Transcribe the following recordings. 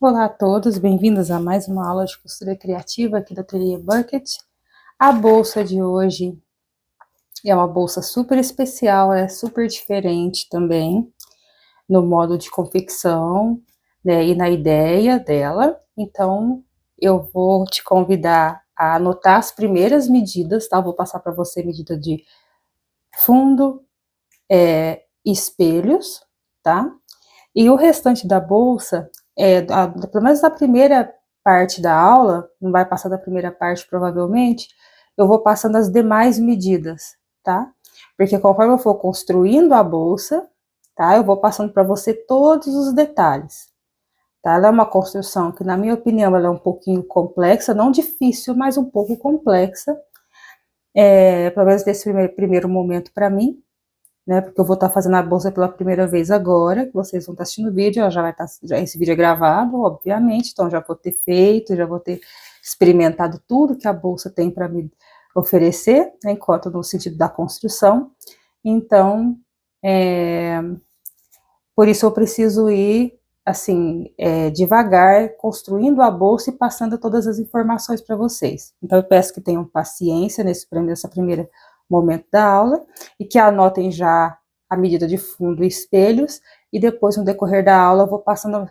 Olá a todos, bem-vindos a mais uma aula de costura criativa aqui da Ateliê Bucket. A bolsa de hoje é uma bolsa super especial, é super diferente também no modo de confecção, né, e na ideia dela. Então, eu vou te convidar a anotar as primeiras medidas, tá? Eu vou passar para você medida de fundo, espelhos, tá? E o restante da bolsa, pelo menos da primeira parte da aula, não vai passar da primeira parte provavelmente, eu vou passando as demais medidas, tá? Porque conforme eu for construindo a bolsa, tá? Eu vou passando para você todos os detalhes, tá? Ela é uma construção que, na minha opinião, ela é um pouquinho complexa, não difícil, mas um pouco complexa, pelo menos nesse primeiro momento para mim, né, porque eu vou estar fazendo a bolsa pela primeira vez agora, que vocês vão estar assistindo o vídeo, ó, já vai estar, esse vídeo é gravado, obviamente, então já vou ter feito, já vou ter experimentado tudo que a bolsa tem para me oferecer, né, enquanto no sentido da construção. Então, por isso eu preciso ir, assim, devagar, construindo a bolsa e passando todas as informações para vocês. Então, eu peço que tenham paciência nessa primeira momento da aula e que anotem já a medida de fundo e espelhos, e depois, no decorrer da aula, eu vou passando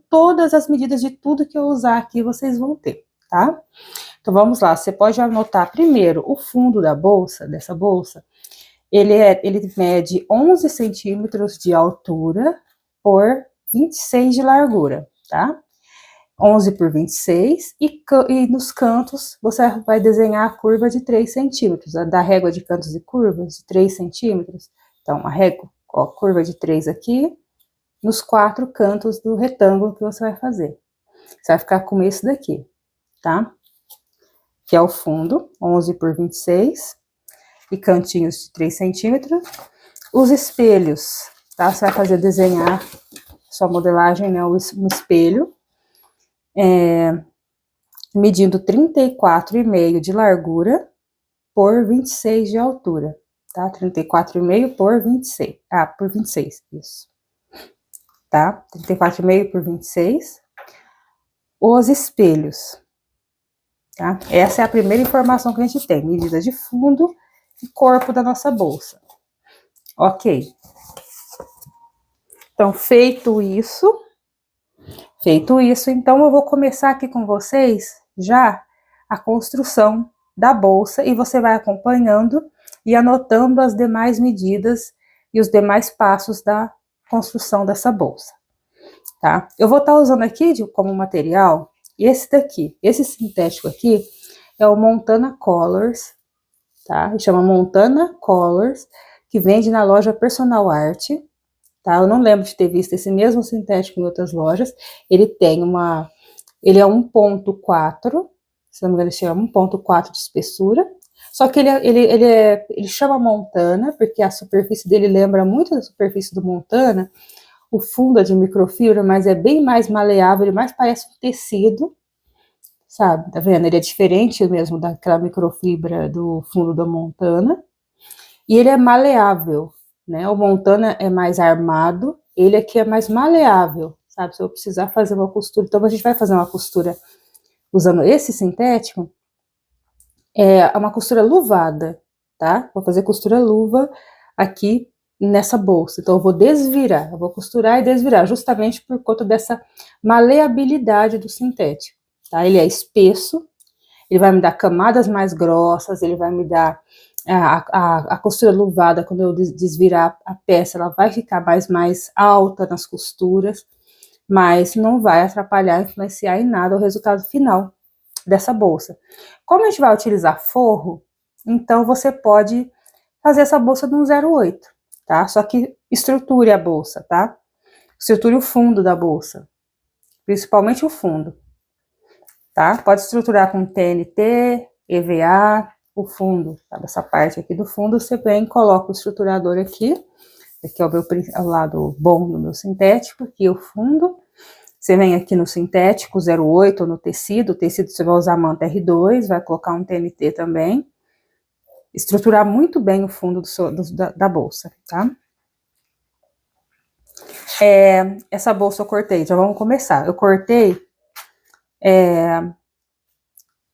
todas as medidas de tudo que eu usar aqui, vocês vão ter, tá? Então, vamos lá, você pode anotar primeiro o fundo da bolsa, dessa bolsa. Ele mede 11 centímetros de altura por 26 de largura, tá? 11 por 26, e nos cantos você vai desenhar a curva de 3 centímetros, da régua de cantos e curvas de 3 centímetros. Então, a régua, ó, curva de 3 aqui, nos 4 cantos do retângulo que você vai fazer. Você vai ficar com esse daqui, tá? Que é o fundo, 11 por 26, e cantinhos de 3 centímetros. Os espelhos, tá? Você vai desenhar sua modelagem, né? Um espelho, medindo 34,5 de largura por 26 de altura, tá? 34,5 por 26. Ah, por 26, isso. Tá? 34,5 por 26. Os espelhos, tá? Essa é a primeira informação que a gente tem, medida de fundo e corpo da nossa bolsa. Ok. Então, feito isso, então eu vou começar aqui com vocês já a construção da bolsa, e você vai acompanhando e anotando as demais medidas e os demais passos da construção dessa bolsa, tá? Eu vou estar usando aqui como material esse daqui, esse sintético aqui é o Montana Colors, tá? Ele chama Montana Colors, que vende na loja Personal Art, tá? Eu não lembro de ter visto esse mesmo sintético em outras lojas. Ele é 1.4, se não me engano, ele chama 1.4 de espessura. Só que ele chama Montana, porque a superfície dele lembra muito da superfície do Montana. O fundo é de microfibra, mas é bem mais maleável, ele mais parece um tecido, sabe? Tá vendo? Ele é diferente mesmo daquela microfibra do fundo da Montana. E ele é maleável, né? O Montana é mais armado, ele aqui é mais maleável, sabe? Se eu precisar fazer uma costura, então a gente vai fazer uma costura usando esse sintético, é uma costura luvada, tá? Vou fazer costura luva aqui nessa bolsa, então eu vou desvirar, eu vou costurar e desvirar, justamente por conta dessa maleabilidade do sintético, tá? Ele é espesso, ele vai me dar camadas mais grossas, ele vai me dar a costura luvada, quando eu desvirar a peça, ela vai ficar mais alta nas costuras, mas não vai atrapalhar, influenciar em nada o resultado final dessa bolsa. Como a gente vai utilizar forro, então você pode fazer essa bolsa no 0,8, tá? Só que estruture a bolsa, tá? Estruture o fundo da bolsa, principalmente o fundo, tá? Pode estruturar com TNT, EVA, o fundo, tá? Essa parte aqui do fundo, você vem e coloca o estruturador aqui é o lado bom do meu sintético, aqui o fundo. Você vem aqui no sintético 0,8 ou no tecido, o tecido você vai usar manta R2, vai colocar um TNT também. Estruturar muito bem o fundo da bolsa, tá? Essa bolsa eu cortei, já vamos começar. Eu cortei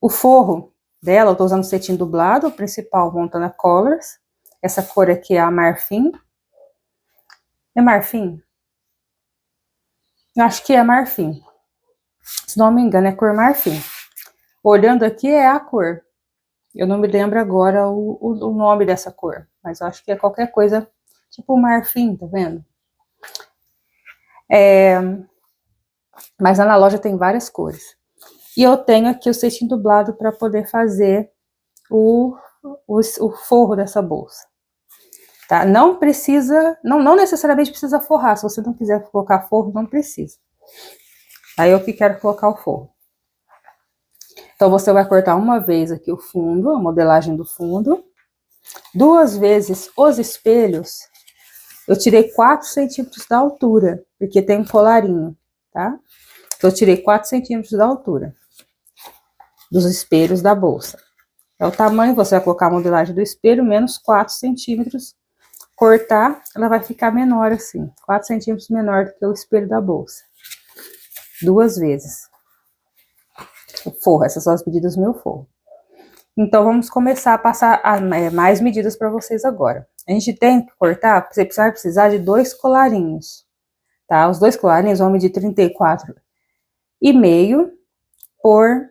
o forro dela, eu tô usando cetim dublado, o principal Montana Colors. Essa cor aqui é a marfim. É marfim? Eu acho que é marfim. Se não me engano, é cor marfim. Olhando aqui é a cor. Eu não me lembro agora o nome dessa cor, mas eu acho que é qualquer coisa tipo marfim, tá vendo? Mas lá na loja tem várias cores. E eu tenho aqui o cetim dublado para poder fazer o forro dessa bolsa. Tá? Não precisa, não necessariamente precisa forrar. Se você não quiser colocar forro, não precisa. Aí eu que quero colocar o forro. Então você vai cortar uma vez aqui o fundo, a modelagem do fundo. 2 vezes os espelhos. Eu tirei 4 centímetros da altura, porque tem um colarinho, tá? Então eu tirei 4 centímetros da altura dos espelhos da bolsa. É o tamanho, você vai colocar a modelagem do espelho, menos 4 centímetros. Cortar, ela vai ficar menor assim, 4 centímetros menor do que o espelho da bolsa. 2 vezes. O forro, essas são as medidas do meu forro. Então, vamos começar a passar mais medidas para vocês agora. A gente tem que cortar, você vai precisar de 2 colarinhos, tá? Os 2 colarinhos vão medir 34,5 por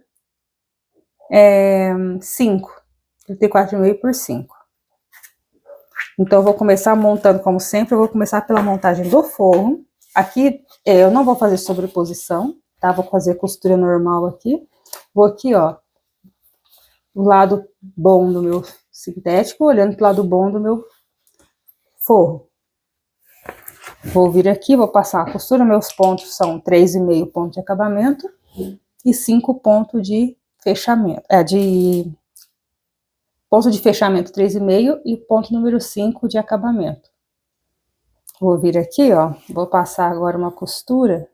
5. 34,5 por 5. Então, eu vou começar montando, como sempre, eu vou começar pela montagem do forro. Aqui, eu não vou fazer sobreposição, tá? Vou fazer costura normal aqui. Vou aqui, ó, o lado bom do meu sintético, olhando pro lado bom do meu forro. Vou vir aqui, vou passar a costura, meus pontos são 3,5 pontos de acabamento e 5 pontos de fechamento, ponto de fechamento 3,5 e ponto número 5 de acabamento. Vou vir aqui, ó, vou passar agora uma costura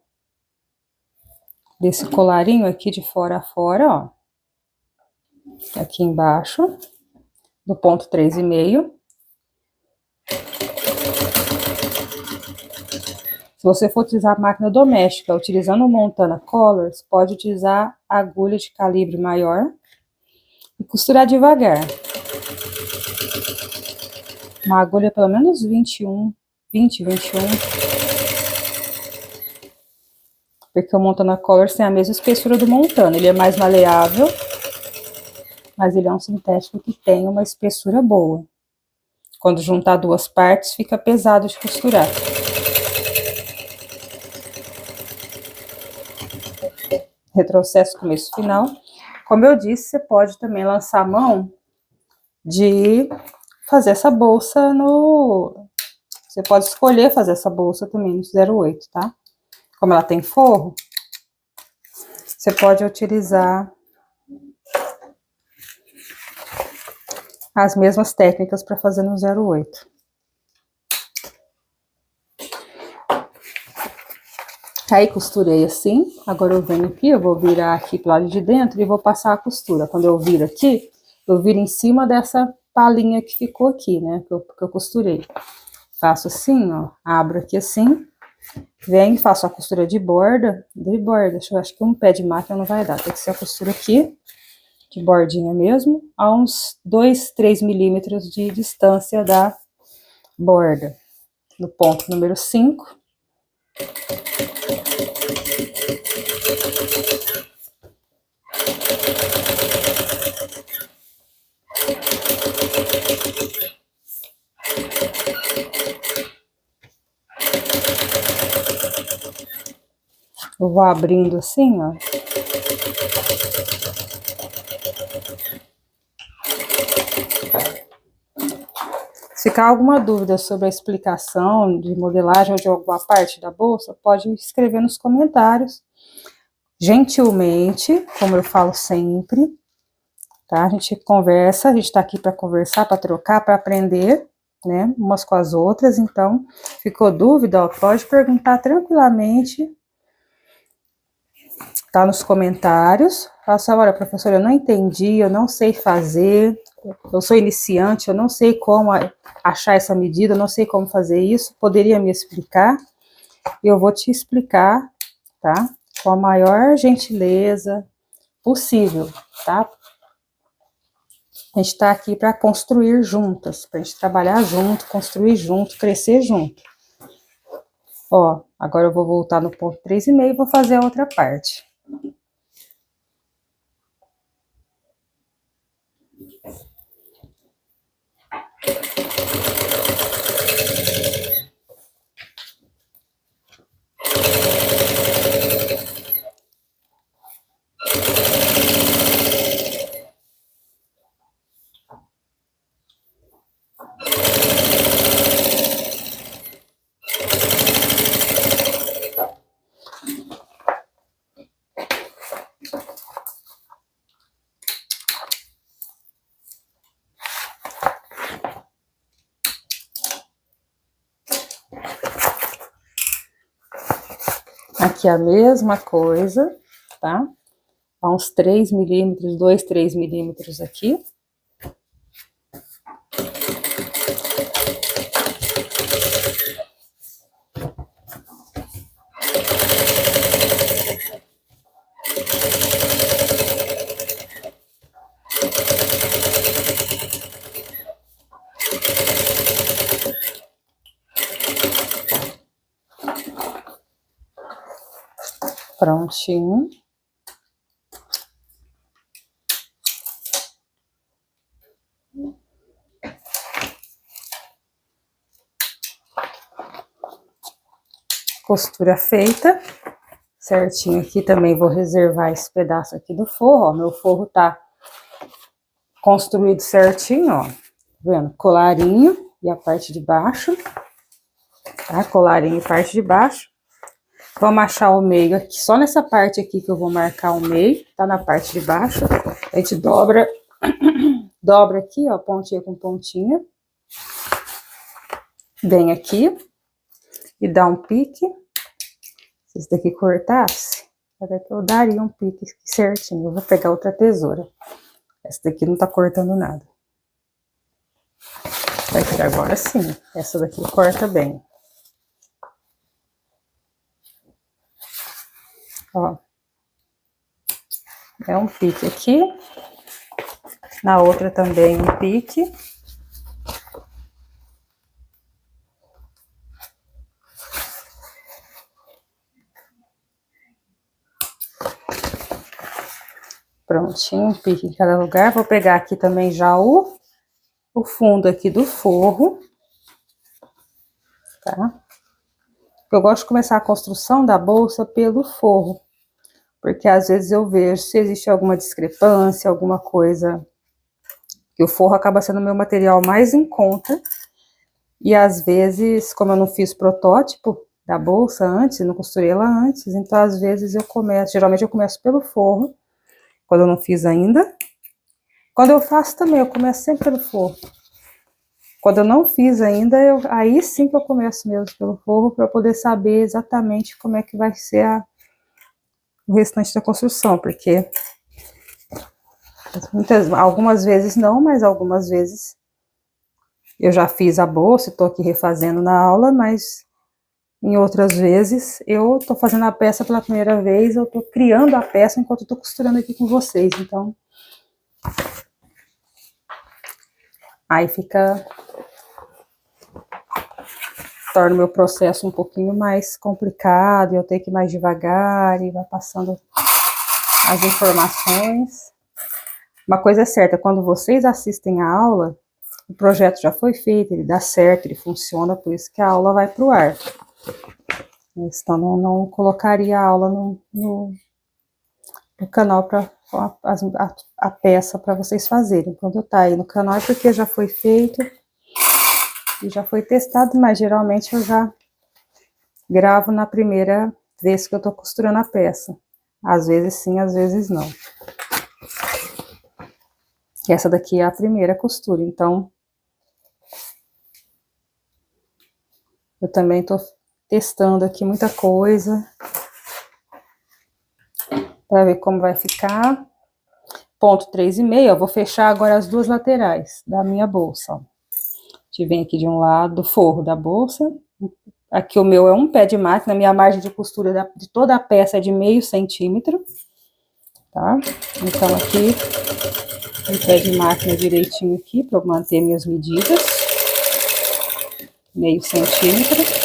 desse colarinho aqui de fora a fora, ó. Aqui embaixo, do ponto 3,5. Se você for utilizar a máquina doméstica, utilizando o Montana Colors, pode utilizar agulha de calibre maior e costurar devagar. Uma agulha pelo menos 20, 21. Porque o Montana Colors tem a mesma espessura do Montana. Ele é mais maleável, mas ele é um sintético que tem uma espessura boa. Quando juntar 2 partes, fica pesado de costurar. Retrocesso, começo, final. Como eu disse, você pode também lançar a mão de fazer essa bolsa no... Você pode escolher fazer essa bolsa também no 08, tá? Como ela tem forro, você pode utilizar as mesmas técnicas para fazer no 08. Aí costurei assim, agora eu venho aqui, eu vou virar aqui pro lado de dentro e vou passar a costura. Quando eu viro aqui, eu viro em cima dessa palinha que ficou aqui, né, que eu costurei. Faço assim, ó, abro aqui assim, venho, faço a costura de borda, eu acho que um pé de máquina não vai dar, tem que ser a costura aqui, de bordinha mesmo, a uns 2, 3 milímetros de distância da borda, no ponto número 5. Eu vou abrindo assim, ó. Se ficar alguma dúvida sobre a explicação de modelagem ou de alguma parte da bolsa, pode escrever nos comentários. Gentilmente, como eu falo sempre, tá? A gente conversa, a gente tá aqui para conversar, para trocar, para aprender, né? Umas com as outras. Então, ficou dúvida, ó, pode perguntar tranquilamente. Tá nos comentários. Fala assim, olha, professora, eu não entendi, eu não sei fazer, eu sou iniciante, eu não sei como achar essa medida, eu não sei como fazer isso, poderia me explicar? e eu vou te explicar, tá? Com a maior gentileza possível, tá? A gente tá aqui para construir juntas, pra gente trabalhar junto, construir junto, crescer junto. Ó, agora eu vou voltar no ponto 3,5 e vou fazer a outra parte. Aqui a mesma coisa, tá? Há uns 3 milímetros, 2, 3 milímetros aqui. Prontinho. Costura feita, certinho aqui também vou reservar esse pedaço aqui do forro, ó, meu forro tá construído certinho, ó, vendo? Colarinho e a parte de baixo, tá? Colarinho e parte de baixo. Vamos achar o meio aqui, só nessa parte aqui que eu vou marcar o meio, tá na parte de baixo. A gente dobra, dobra aqui, ó, pontinha com pontinha. Vem aqui e dá um pique. Se esse daqui cortasse, até que eu daria um pique certinho. Eu vou pegar outra tesoura. Essa daqui não tá cortando nada. Vai tirar agora sim. Essa daqui corta bem. Ó. É um pique aqui. Na outra também um pique. Prontinho, um pique em cada lugar. Vou pegar aqui também já o fundo aqui do forro. Tá? Eu gosto de começar a construção da bolsa pelo forro. Porque às vezes eu vejo se existe alguma discrepância, alguma coisa, que o forro acaba sendo o meu material mais em conta. E às vezes, como eu não fiz protótipo da bolsa antes, não costurei ela antes, então às vezes eu começo, geralmente eu começo pelo forro, quando eu não fiz ainda. Quando eu faço também, eu começo sempre pelo forro. Quando eu não fiz ainda, aí sim que eu começo mesmo pelo forro, para poder saber exatamente como é que vai ser o restante da construção, porque algumas vezes não, mas algumas vezes eu já fiz a bolsa, estou aqui refazendo na aula, mas em outras vezes eu estou fazendo a peça pela primeira vez, eu estou criando a peça enquanto estou costurando aqui com vocês, então aí torna o meu processo um pouquinho mais complicado, eu tenho que ir mais devagar e vai passando as informações. Uma coisa é certa, quando vocês assistem a aula, o projeto já foi feito, ele dá certo, ele funciona, por isso que a aula vai para o ar. Então, não colocaria a aula no canal para a peça para vocês fazerem. Quando tá aí no canal é porque já foi feito e já foi testado, mas geralmente eu já gravo na primeira vez que eu tô costurando a peça. Às vezes sim, às vezes não. E essa daqui é a primeira costura, então eu também tô testando aqui muita coisa para ver como vai ficar. Ponto 3,5, eu vou fechar agora as duas laterais da minha bolsa, ó. A gente vem aqui de um lado do forro da bolsa, Aqui o meu é um pé de máquina, minha margem de costura de toda a peça é de meio centímetro, tá? Então aqui, um pé de máquina direitinho aqui, para eu manter minhas medidas. Meio centímetro.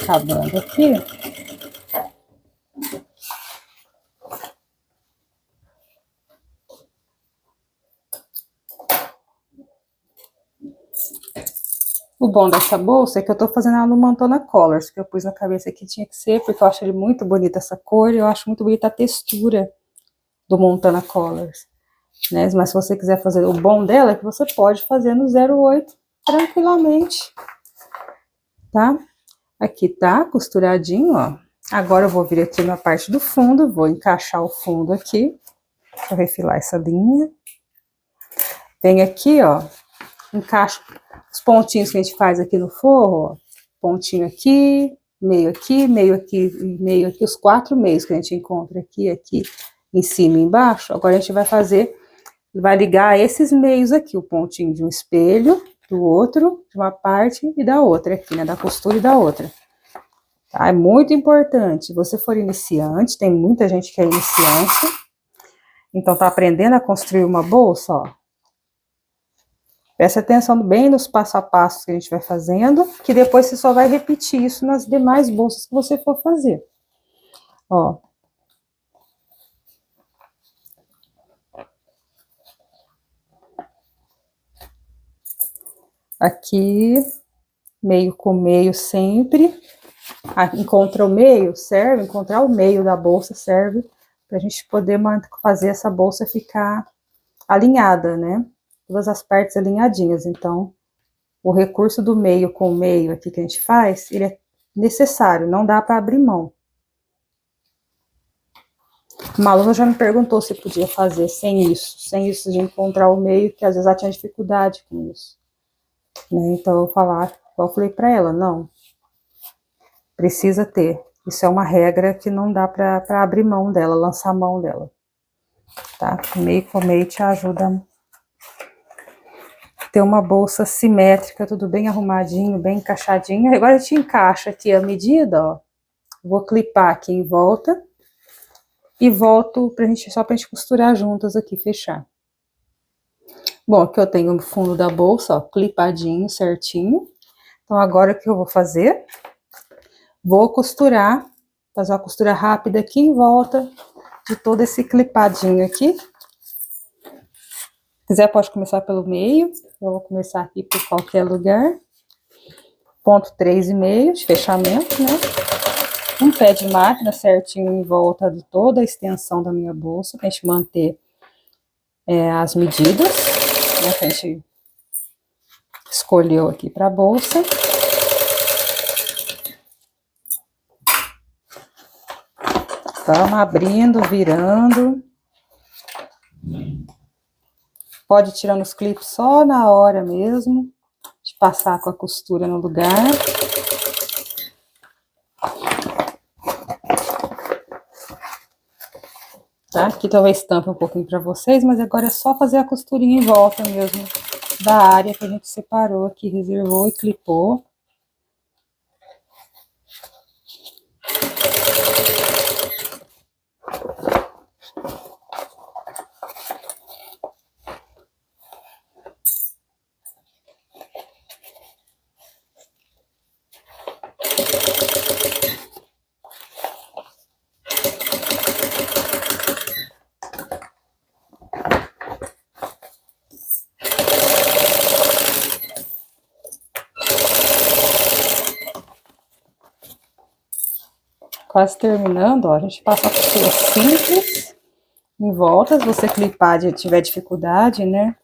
Acabando aqui. O bom dessa bolsa é que eu tô fazendo ela no Montana Colors, que eu pus na cabeça que tinha que ser, porque eu acho ele muito bonita essa cor, e eu acho muito bonita a textura do Montana Colors, né? Mas se você quiser fazer, o bom dela é que você pode fazer no 08 tranquilamente, tá? Aqui tá costuradinho, ó. Agora eu vou vir aqui na parte do fundo, vou encaixar o fundo aqui, vou refilar essa linha. Vem aqui, ó, encaixo os pontinhos que a gente faz aqui no forro, ó. Pontinho aqui, meio aqui, meio aqui e meio aqui, os 4 meios que a gente encontra aqui, aqui em cima e embaixo. Agora a gente vai fazer, vai ligar esses meios aqui, o pontinho de um espelho, do outro, de uma parte e da outra aqui, né, da costura e da outra. Tá? É muito importante, se você for iniciante, tem muita gente que é iniciante, então tá aprendendo a construir uma bolsa, ó. Preste atenção bem nos passo a passo que a gente vai fazendo, que depois você só vai repetir isso nas demais bolsas que você for fazer. Ó. Aqui, meio com meio sempre. Encontra o meio, serve, encontrar o meio da bolsa serve pra gente poder fazer essa bolsa ficar alinhada, né? Todas as partes alinhadinhas. Então, o recurso do meio com o meio aqui que a gente faz, ele é necessário, não dá para abrir mão. Uma aluna já me perguntou se podia fazer sem isso de encontrar o meio, que às vezes ela tinha dificuldade com isso, né? Então eu eu falei para ela, não, precisa ter. Isso é uma regra que não dá para abrir mão dela, lançar mão dela, tá? Meio com meio te ajuda a ter uma bolsa simétrica, tudo bem arrumadinho, bem encaixadinho. Agora a gente encaixa aqui a medida, ó. Vou clipar aqui em volta e volto só pra gente costurar juntas aqui, fechar. Bom, aqui eu tenho o fundo da bolsa, ó, clipadinho, certinho. Então agora o que eu vou fazer? Vou costurar, fazer uma costura rápida aqui em volta de todo esse clipadinho aqui. Se quiser pode começar pelo meio, eu vou começar aqui por qualquer lugar. Ponto 3,5 de fechamento, né? Um pé de máquina certinho em volta de toda a extensão da minha bolsa, pra gente manter as medidas, né, que a gente escolheu aqui pra bolsa. Vamos abrindo, virando. Pode ir tirando os clipes só na hora mesmo, de passar com a costura no lugar. Tá? Aqui talvez tampe um pouquinho para vocês, mas agora é só fazer a costurinha em volta mesmo da área que a gente separou aqui, reservou e clipou. quase terminando, ó. A gente passa a costura simples em volta. Se você clipar, tiver dificuldade, né?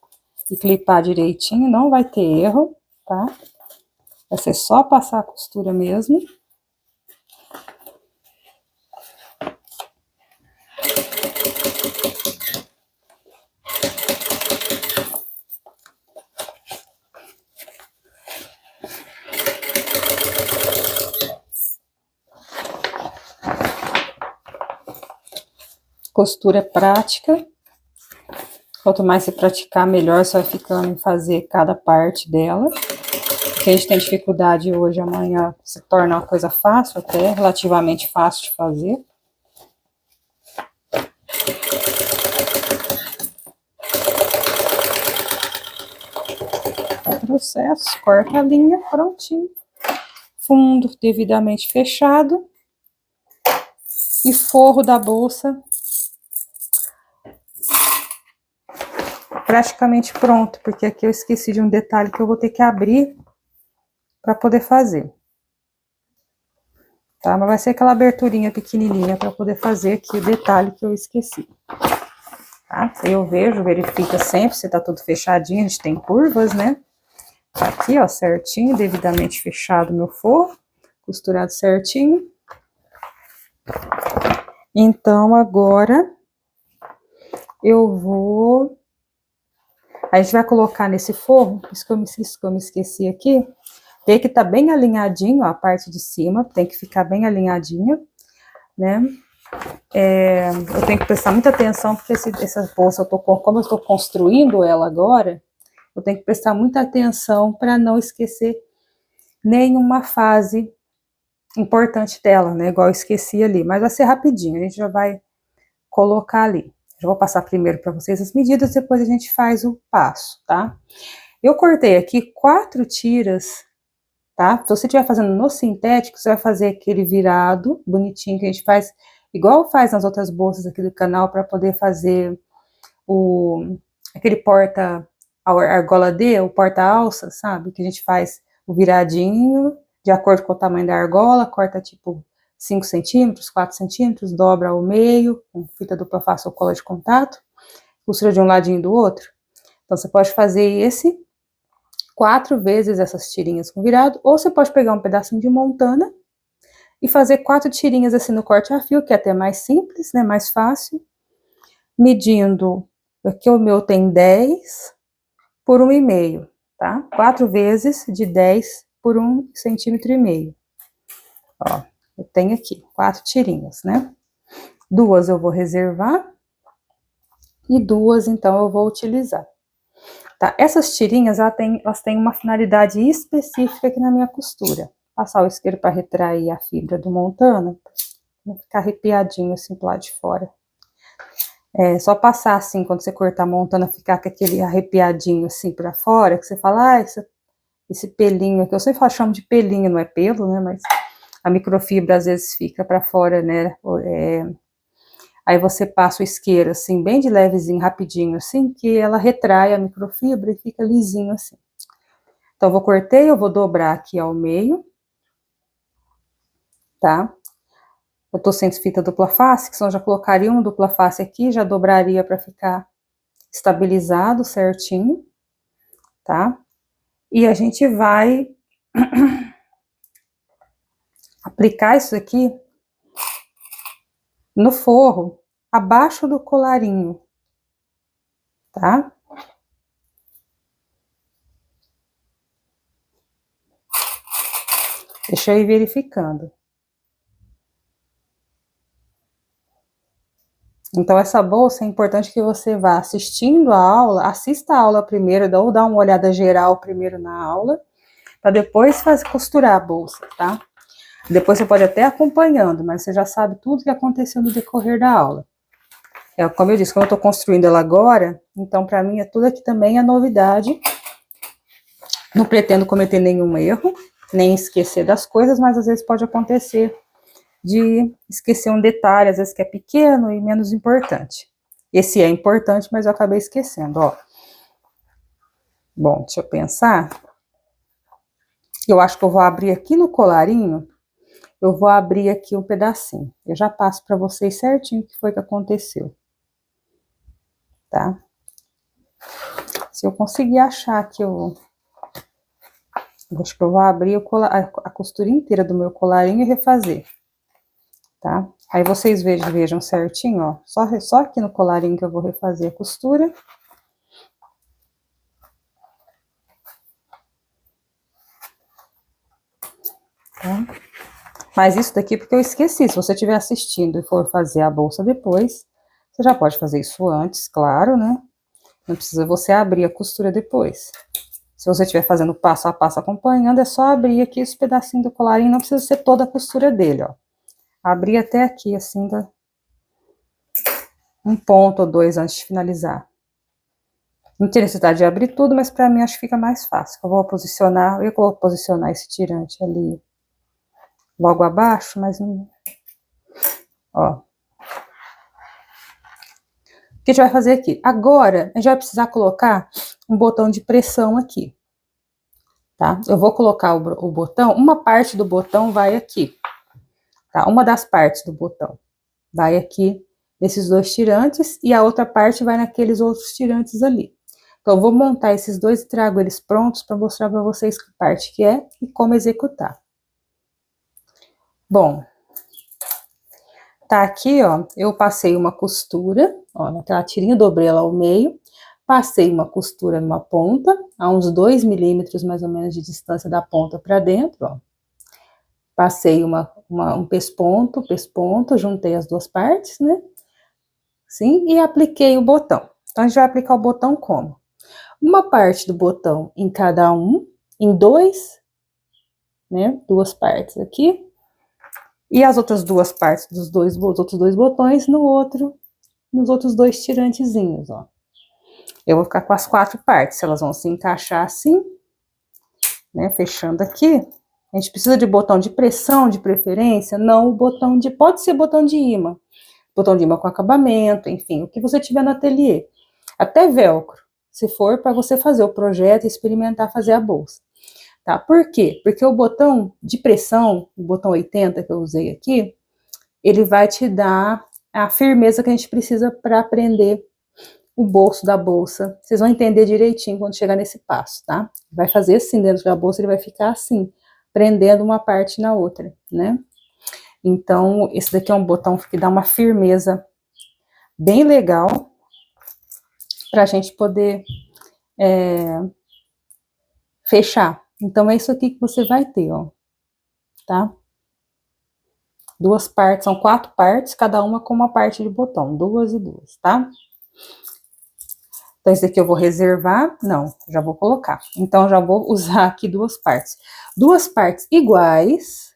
E clipar direitinho, não vai ter erro, tá? Vai ser só passar a costura mesmo. Costura prática. Quanto mais você praticar, melhor você vai ficando em fazer cada parte dela. O que a gente tem dificuldade hoje, amanhã se torna uma coisa fácil, até relativamente fácil de fazer. Processo, corta a linha, prontinho. Fundo devidamente fechado. E forro da bolsa praticamente pronto, porque aqui eu esqueci de um detalhe que eu vou ter que abrir para poder fazer. Tá? Mas vai ser aquela aberturinha pequenininha para poder fazer aqui o detalhe que eu esqueci. Tá? Eu vejo, verifica sempre se tá tudo fechadinho, a gente tem curvas, né? Tá aqui, ó, certinho, devidamente fechado meu forro, costurado certinho. Então, agora eu vou... A gente vai colocar nesse forro, isso que eu me esqueci aqui, ver que tá bem alinhadinho, ó, a parte de cima, tem que ficar bem alinhadinha, né? Eu tenho que prestar muita atenção, porque essa bolsa, como eu estou construindo ela agora, eu tenho que prestar muita atenção para não esquecer nenhuma fase importante dela, né? Igual eu esqueci ali, mas vai ser rapidinho, a gente já vai colocar ali. Eu vou passar primeiro para vocês as medidas, depois a gente faz o passo, tá? Eu cortei aqui 4 tiras, tá? Se você estiver fazendo no sintético, você vai fazer aquele virado bonitinho que a gente faz, igual faz nas outras bolsas aqui do canal, para poder fazer aquele argola D, o porta-alça, sabe? Que a gente faz o viradinho, de acordo com o tamanho da argola, corta tipo 5 centímetros, 4 centímetros, dobra ao meio, com fita dupla face ou cola de contato, costura de um ladinho e do outro. Então, você pode fazer 4 vezes essas tirinhas com virado, ou você pode pegar um pedacinho de montana e fazer 4 tirinhas assim no corte a fio, que é até mais simples, né, mais fácil, medindo, aqui o meu tem 10 por 1,5, tá? 4 vezes de 10 por 1,5 centímetros. Ó, eu tenho aqui 4 tirinhas, né? 2 eu vou reservar e 2, então, eu vou utilizar. Tá? Essas tirinhas, elas têm uma finalidade específica aqui na minha costura. Passar o isqueiro para retrair a fibra do montana, não ficar arrepiadinho assim pro lado de fora. É só passar assim, quando você cortar a montana, ficar com aquele arrepiadinho assim para fora, que você fala, ah, esse pelinho aqui, eu sempre chamo de pelinho, não é pelo, né, mas a microfibra às vezes fica para fora, né, aí você passa o isqueiro assim, bem de levezinho, rapidinho assim, que ela retrai a microfibra e fica lisinho assim. Então, eu vou dobrar aqui ao meio, tá? Eu tô sem fita dupla face, que senão eu já colocaria uma dupla face aqui, já dobraria para ficar estabilizado certinho, tá? E a gente vai aplicar isso aqui no forro, abaixo do colarinho, tá? Deixa eu ir verificando. Então, essa bolsa é importante que você vá assistindo a aula, assista a aula primeiro, ou dá uma olhada geral primeiro na aula, para depois costurar a bolsa, tá? Depois você pode até acompanhando, mas você já sabe tudo que aconteceu no decorrer da aula. Como eu disse, como eu tô construindo ela agora, então para mim tudo aqui também é novidade. Não pretendo cometer nenhum erro, nem esquecer das coisas, mas às vezes pode acontecer de esquecer um detalhe, às vezes que é pequeno e menos importante. Esse é importante, mas eu acabei esquecendo, ó. Bom, deixa eu pensar. Eu acho que eu vou abrir aqui no colarinho eu vou abrir aqui um pedacinho. Eu já passo para vocês certinho o que foi que aconteceu. Tá? Se eu conseguir achar aqui, acho que eu vou abrir a costura inteira do meu colarinho e refazer. Tá? Aí vocês vejam certinho, ó. Só aqui no colarinho que eu vou refazer a costura. Tá? Mas isso daqui porque eu esqueci. Se você estiver assistindo e for fazer a bolsa depois, você já pode fazer isso antes, claro, né? Não precisa você abrir a costura depois. Se você estiver fazendo passo a passo acompanhando, é só abrir aqui esse pedacinho do colarinho, não precisa ser toda a costura dele, ó. Abrir até aqui, assim, um ponto ou dois antes de finalizar. Não tem necessidade de abrir tudo, mas pra mim acho que fica mais fácil. Eu vou posicionar esse tirante ali logo abaixo, mas não... Ó. O que a gente vai fazer aqui? Agora, a gente vai precisar colocar um botão de pressão aqui. Tá? Eu vou colocar o botão, uma parte do botão vai aqui. Tá? Uma das partes do botão vai aqui nesses dois tirantes e a outra parte vai naqueles outros tirantes ali. Então, eu vou montar esses dois e trago eles prontos para mostrar para vocês que parte que é e como executar. Bom, tá aqui, ó, eu passei uma costura, ó, naquela tirinha, dobrei ela ao meio, passei uma costura numa ponta, a uns 2 milímetros mais ou menos de distância da ponta para dentro, ó. Passei um pesponto, juntei as duas partes, né? Sim, e apliquei o botão. Então, a gente vai aplicar o botão como? Uma parte do botão em cada um, em dois, né? Duas partes aqui. E as outras duas partes dos outros dois botões nos outros dois tirantezinhos, ó. Eu vou ficar com as 4 partes, elas vão se encaixar assim, né? Fechando aqui. A gente precisa de botão de pressão, de preferência, não o botão de... Pode ser botão de imã. Botão de imã com acabamento, enfim, o que você tiver no ateliê. Até velcro, se for para você fazer o projeto e experimentar fazer a bolsa. Tá? Por quê? Porque o botão de pressão, o botão 80 que eu usei aqui, ele vai te dar a firmeza que a gente precisa para prender o bolso da bolsa. Vocês vão entender direitinho quando chegar nesse passo, tá? Vai fazer assim dentro da bolsa, ele vai ficar assim, prendendo uma parte na outra, né? Então, esse daqui é um botão que dá uma firmeza bem legal para a gente poder fechar. Então, é isso aqui que você vai ter, ó, tá? Duas partes, são 4 partes, cada uma com uma parte de botão, 2 e 2, tá? Então, esse daqui eu vou reservar, não, já vou colocar. Então, já vou usar aqui duas partes iguais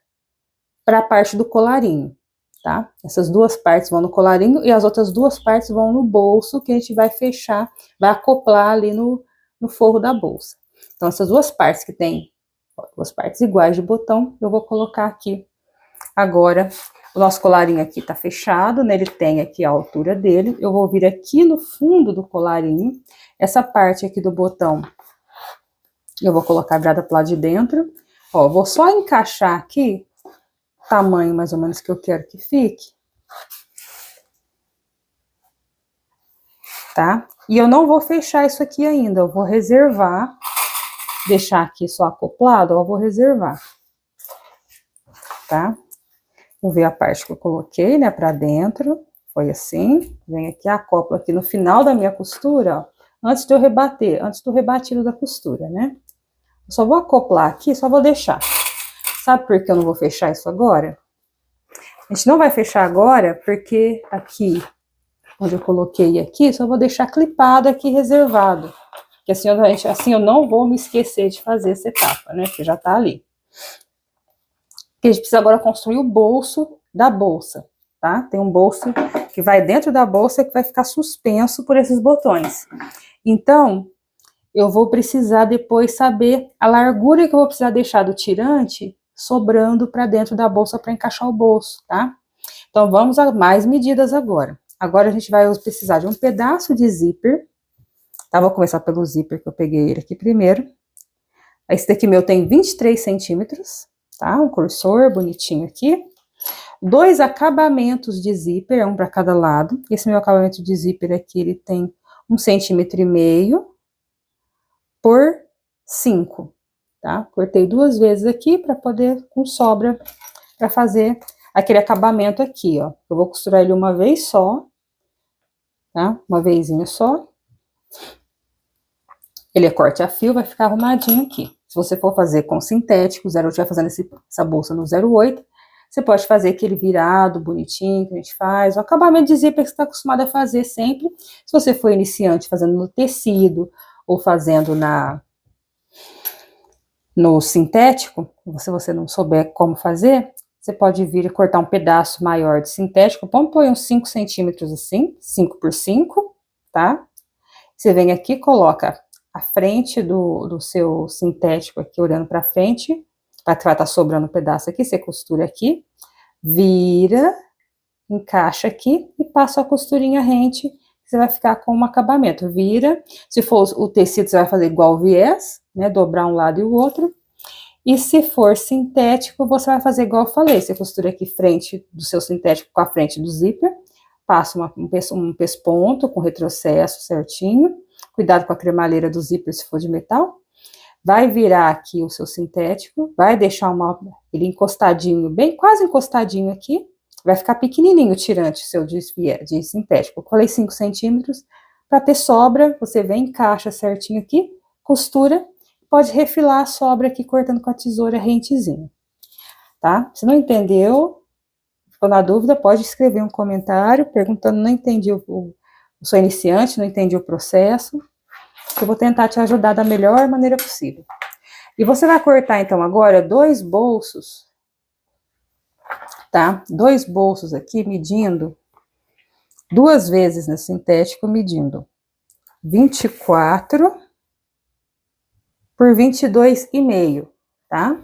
para a parte do colarinho, tá? Essas duas partes vão no colarinho e as outras duas partes vão no bolso, que a gente vai fechar, vai acoplar ali no forro da bolsa. Então, essas duas partes que tem, duas partes iguais de botão, eu vou colocar aqui. Agora, o nosso colarinho aqui tá fechado, né? Ele tem aqui a altura dele. Eu vou vir aqui no fundo do colarinho. Essa parte aqui do botão, eu vou colocar virada pro lado de dentro. Ó, vou só encaixar aqui o tamanho mais ou menos que eu quero que fique. Tá? E eu não vou fechar isso aqui ainda, eu vou reservar. Deixar aqui só acoplado, ó, eu vou reservar. Tá? Vou ver a parte que eu coloquei, né, pra dentro. Foi assim. Vem aqui, acoplo aqui no final da minha costura, ó. Antes de eu rebater, antes do rebatido da costura, né? Eu só vou acoplar aqui, só vou deixar. Sabe por que eu não vou fechar isso agora? A gente não vai fechar agora, porque aqui, onde eu coloquei aqui, só vou deixar clipado aqui, reservado. Porque assim eu não vou me esquecer de fazer essa etapa, né? Porque já tá ali. Que a gente precisa agora construir o bolso da bolsa, tá? Tem um bolso que vai dentro da bolsa que vai ficar suspenso por esses botões. Então, eu vou precisar depois saber a largura que eu vou precisar deixar do tirante sobrando para dentro da bolsa para encaixar o bolso, tá? Então, vamos a mais medidas agora. Agora, a gente vai precisar de um pedaço de zíper, tá? Vou começar pelo zíper, que eu peguei ele aqui primeiro. Esse daqui meu tem 23 centímetros. tá? Um cursor bonitinho aqui. 2 acabamentos de zíper, um para cada lado. Esse meu acabamento de zíper aqui, ele tem 1,5 cm por 5, tá? Cortei 2 vezes aqui para poder, com sobra, para fazer aquele acabamento aqui, ó. Eu vou costurar ele uma vez só, tá? Uma vezinha só. Ele é corte a fio, vai ficar arrumadinho aqui. Se você for fazer com sintético, eu estiver fazendo essa bolsa no 08, você pode fazer aquele virado bonitinho que a gente faz, o acabamento de zíper que você está acostumado a fazer sempre. Se você for iniciante fazendo no tecido ou fazendo no sintético, se você não souber como fazer, você pode vir e cortar um pedaço maior de sintético, vamos pôr uns 5 centímetros assim, 5 por 5, tá? Você vem aqui, coloca a frente do seu sintético aqui, olhando para frente, vai estar sobrando um pedaço aqui, você costura aqui, vira, encaixa aqui e passa a costurinha rente, você vai ficar com um acabamento. Vira, se for o tecido, você vai fazer igual o viés, né, dobrar um lado e o outro. E se for sintético, você vai fazer igual eu falei, você costura aqui frente do seu sintético com a frente do zíper, passa um pesponto com retrocesso certinho, cuidado com a cremalheira do zíper se for de metal, vai virar aqui o seu sintético, vai deixar ele encostadinho, bem quase encostadinho aqui, vai ficar pequenininho o tirante seu de sintético. Eu colei 5 centímetros, para ter sobra, você vem, encaixa certinho aqui, costura, pode refilar a sobra aqui cortando com a tesoura rentezinha, tá? Se não entendeu, ficou na dúvida, pode escrever um comentário perguntando, não entendi sou iniciante, não entendi o processo, eu vou tentar te ajudar da melhor maneira possível. E você vai cortar, então, agora 2 bolsos, tá? 2 bolsos aqui, medindo 2 vezes no sintético, medindo 24 por 22,5, tá?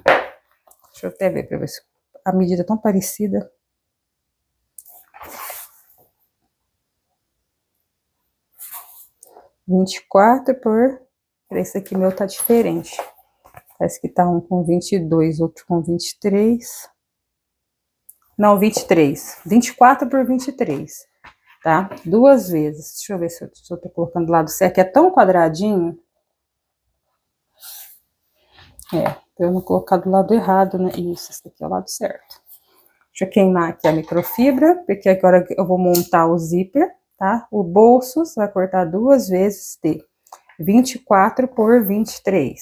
Deixa eu até ver para ver se a medida é tão parecida. Esse aqui meu tá diferente. Parece que tá um com 22, outro com 23. Não, 23. 24 por 23, tá? 2 vezes. Deixa eu ver se eu tô colocando do lado certo, que é tão quadradinho. Pra eu não colocar do lado errado, né? Isso, esse aqui é o lado certo. Deixa eu queimar aqui a microfibra, porque agora eu vou montar o zíper, tá? O bolso, você vai cortar 2 vezes de 24 por 23.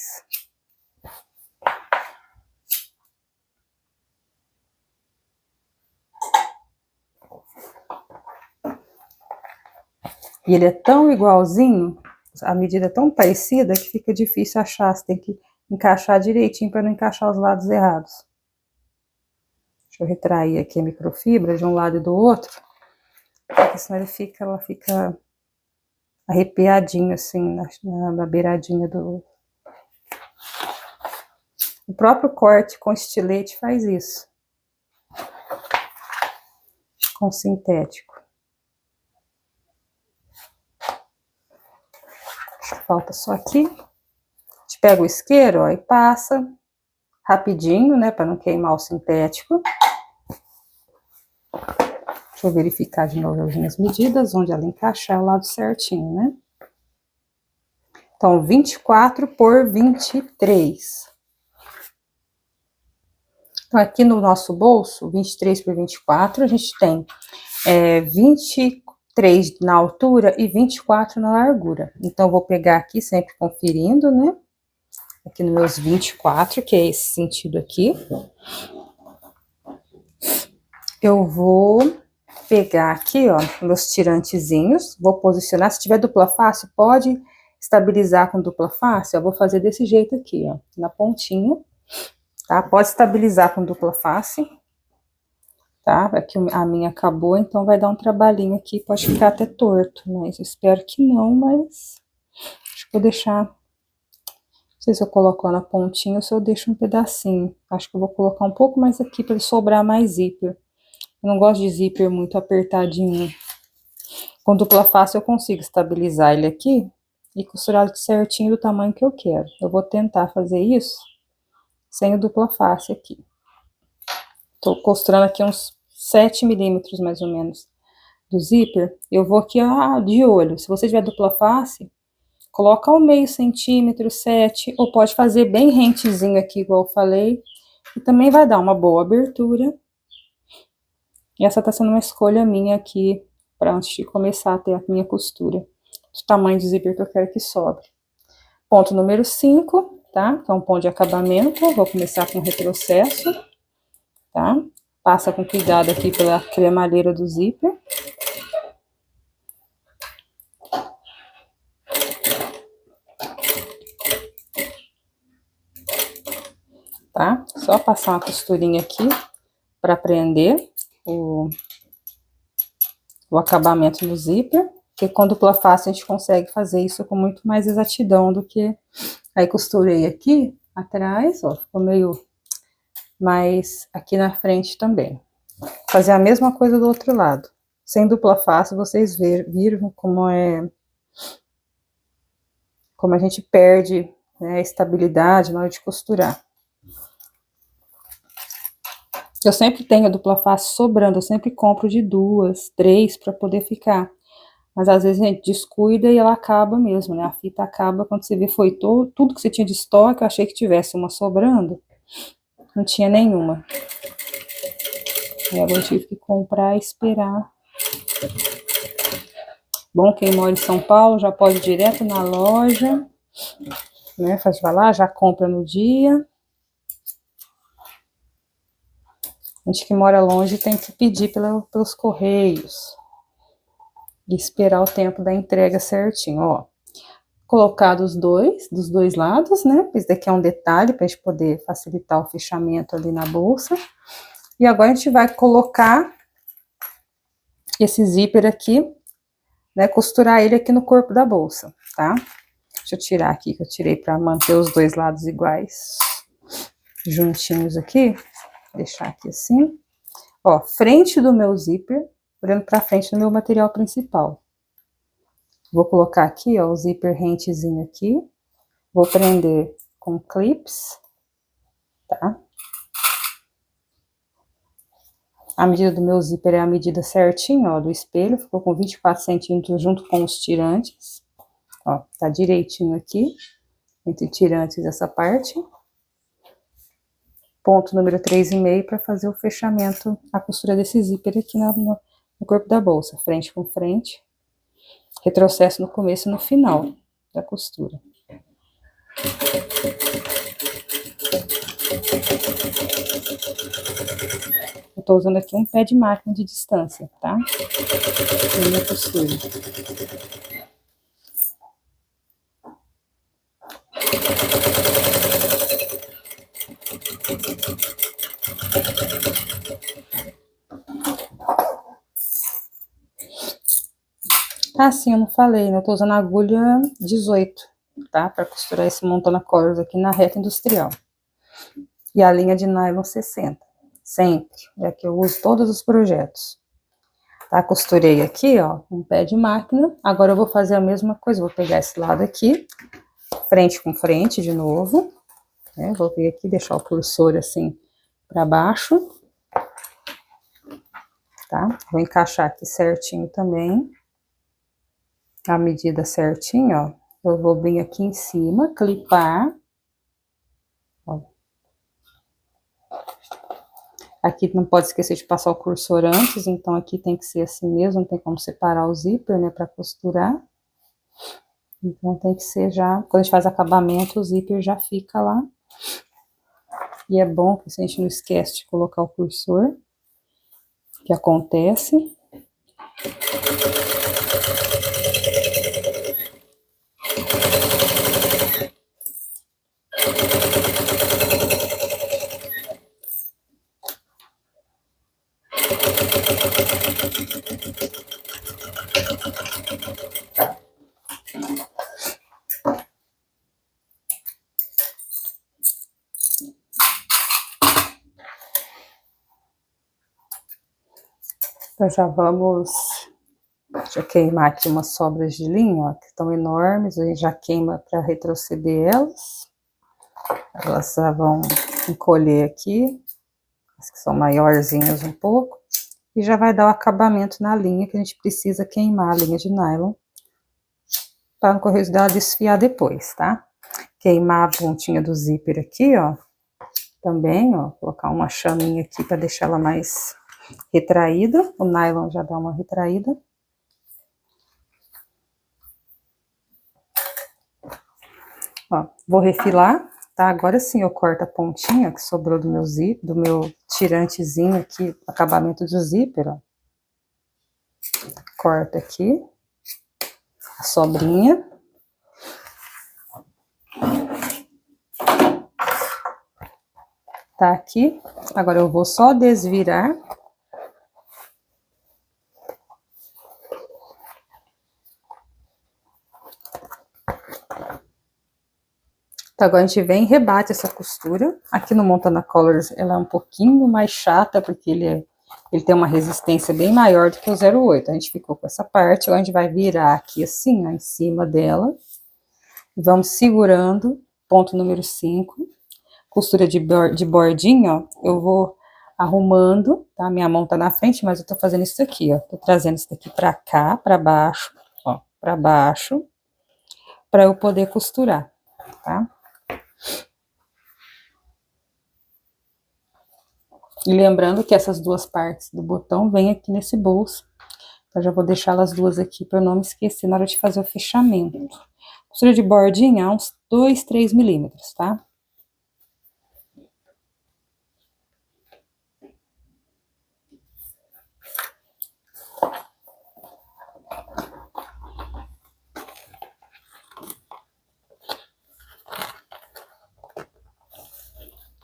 E ele é tão igualzinho, a medida é tão parecida que fica difícil achar, você tem que encaixar direitinho para não encaixar os lados errados. Deixa eu retrair aqui a microfibra de um lado e do outro, porque senão ela fica arrepiadinho assim na beiradinha do... O próprio corte com estilete faz isso, com sintético. Falta só aqui. A gente pega o isqueiro, ó, e passa rapidinho, né, para não queimar o sintético. Deixa eu verificar de novo as minhas medidas, onde ela encaixar o lado certinho, né? Então, 24 por 23. Então, aqui no nosso bolso, 23 por 24, a gente tem 23 na altura e 24 na largura. Então, eu vou pegar aqui, sempre conferindo, né? Aqui nos meus 24, que é esse sentido aqui. Eu vou pegar aqui, ó, meus tirantezinhos, vou posicionar. Se tiver dupla face, pode estabilizar com dupla face. Eu vou fazer desse jeito aqui, ó, na pontinha, tá? Pode estabilizar com dupla face, tá? Aqui a minha acabou, então vai dar um trabalhinho aqui, pode ficar até torto, mas eu espero que não, mas acho que vou deixar, não sei se eu coloco lá na pontinha ou se eu deixo um pedacinho. Acho que eu vou colocar um pouco mais aqui para ele sobrar mais zíper. Eu não gosto de zíper muito apertadinho. Com dupla face eu consigo estabilizar ele aqui e costurar certinho do tamanho que eu quero. Eu vou tentar fazer isso sem o dupla face aqui. Tô costurando aqui uns 7 milímetros, mais ou menos, do zíper. Eu vou aqui, de olho. Se você tiver dupla face, coloca ao meio centímetro, 7, ou pode fazer bem rentezinho aqui, igual eu falei. E também vai dar uma boa abertura. E essa tá sendo uma escolha minha aqui, para antes de começar a ter a minha costura. O tamanho de zíper que eu quero que sobre. Ponto número 5, tá? Que é um ponto de acabamento. Vou começar com retrocesso, tá? Passa com cuidado aqui pela cremalheira do zíper. Tá? Só passar uma costurinha aqui para prender o acabamento no zíper, porque com dupla face a gente consegue fazer isso com muito mais exatidão do que... Aí costurei aqui atrás, ó, ficou meio mais aqui na frente também. Fazer a mesma coisa do outro lado. Sem dupla face, vocês viram como como a gente perde, né, a estabilidade na hora de costurar. Eu sempre tenho a dupla face sobrando, eu sempre compro de 2, 3 para poder ficar. Mas às vezes a gente descuida e ela acaba mesmo, né? A fita acaba, quando você vê, foi tudo que você tinha de estoque, eu achei que tivesse uma sobrando, não tinha nenhuma. E agora eu tive que comprar e esperar. Bom, quem mora em São Paulo já pode ir direto na loja, né? Vai lá, já compra no dia. A gente que mora longe tem que pedir pelos correios. E esperar o tempo da entrega certinho, ó. Colocar dos dois lados, né? Esse daqui é um detalhe para a gente poder facilitar o fechamento ali na bolsa. E agora a gente vai colocar esse zíper aqui, né? Costurar ele aqui no corpo da bolsa, tá? Deixa eu tirar aqui, que eu tirei para manter os dois lados iguais, juntinhos aqui. Deixar aqui assim. Ó, frente do meu zíper, olhando para frente do meu material principal. Vou colocar aqui, ó, o zíper rentezinho aqui. Vou prender com clips, tá? A medida do meu zíper é a medida certinha, ó, do espelho. Ficou com 24 centímetros junto com os tirantes. Ó, tá direitinho aqui, entre tirantes essa parte. Ponto número 3,5 para fazer o fechamento, a costura desse zíper aqui no corpo da bolsa. Frente com frente. Retrocesso no começo e no final da costura. Eu tô usando aqui um pé de máquina de distância, tá? Na minha costura. Ah, sim, eu não falei, né? Eu tô usando a agulha 18, tá? Para costurar esse Montana Colors aqui na reta industrial. E a linha de nylon 60, sempre. É que eu uso todos os projetos. Tá? Costurei aqui, ó, um pé de máquina. Agora eu vou fazer a mesma coisa, vou pegar esse lado aqui, frente com frente de novo. Né? Vou vir aqui, deixar o cursor assim para baixo. Tá? Vou encaixar aqui certinho também. A medida certinho, ó. Eu vou vir aqui em cima, clipar. Ó. Aqui não pode esquecer de passar o cursor antes, então aqui tem que ser assim mesmo, não tem como separar o zíper, né, para costurar. Então tem que ser já, quando a gente faz acabamento, o zíper já fica lá. E é bom que a gente não esquece de colocar o cursor, que acontece. Então já vamos... Deixa eu queimar aqui umas sobras de linha, ó, que estão enormes, a gente já queima para retroceder elas. Elas já vão encolher aqui, as que são maiorzinhas um pouco, e já vai dar o acabamento na linha, que a gente precisa queimar a linha de nylon, para não correr dela desfiar depois, tá? Queimar a pontinha do zíper aqui, ó, também, ó, colocar uma chaminha aqui para deixar ela mais retraída, o nylon já dá uma retraída. Ó, vou refilar, tá? Agora sim eu corto a pontinha que sobrou do meu zíper, do meu tirantezinho aqui, acabamento do zíper, ó. Corto aqui a sobrinha. Tá aqui. Agora eu vou só desvirar. Então, agora a gente vem e rebate essa costura. Aqui no Montana Colors ela é um pouquinho mais chata, porque ele tem uma resistência bem maior do que o 08. A gente ficou com essa parte, agora a gente vai virar aqui assim, ó, em cima dela. E vamos segurando, ponto número 5. Costura de bordinho, ó, eu vou arrumando, tá? Minha mão tá na frente, mas eu tô fazendo isso aqui, ó. Tô trazendo isso daqui pra cá, pra baixo, ó, pra baixo, pra eu poder costurar, tá? E lembrando que essas duas partes do botão vêm aqui nesse bolso. Então, já vou deixar elas duas aqui para eu não me esquecer na hora de fazer o fechamento. Costura de bordinha, uns 2, 3 milímetros, tá?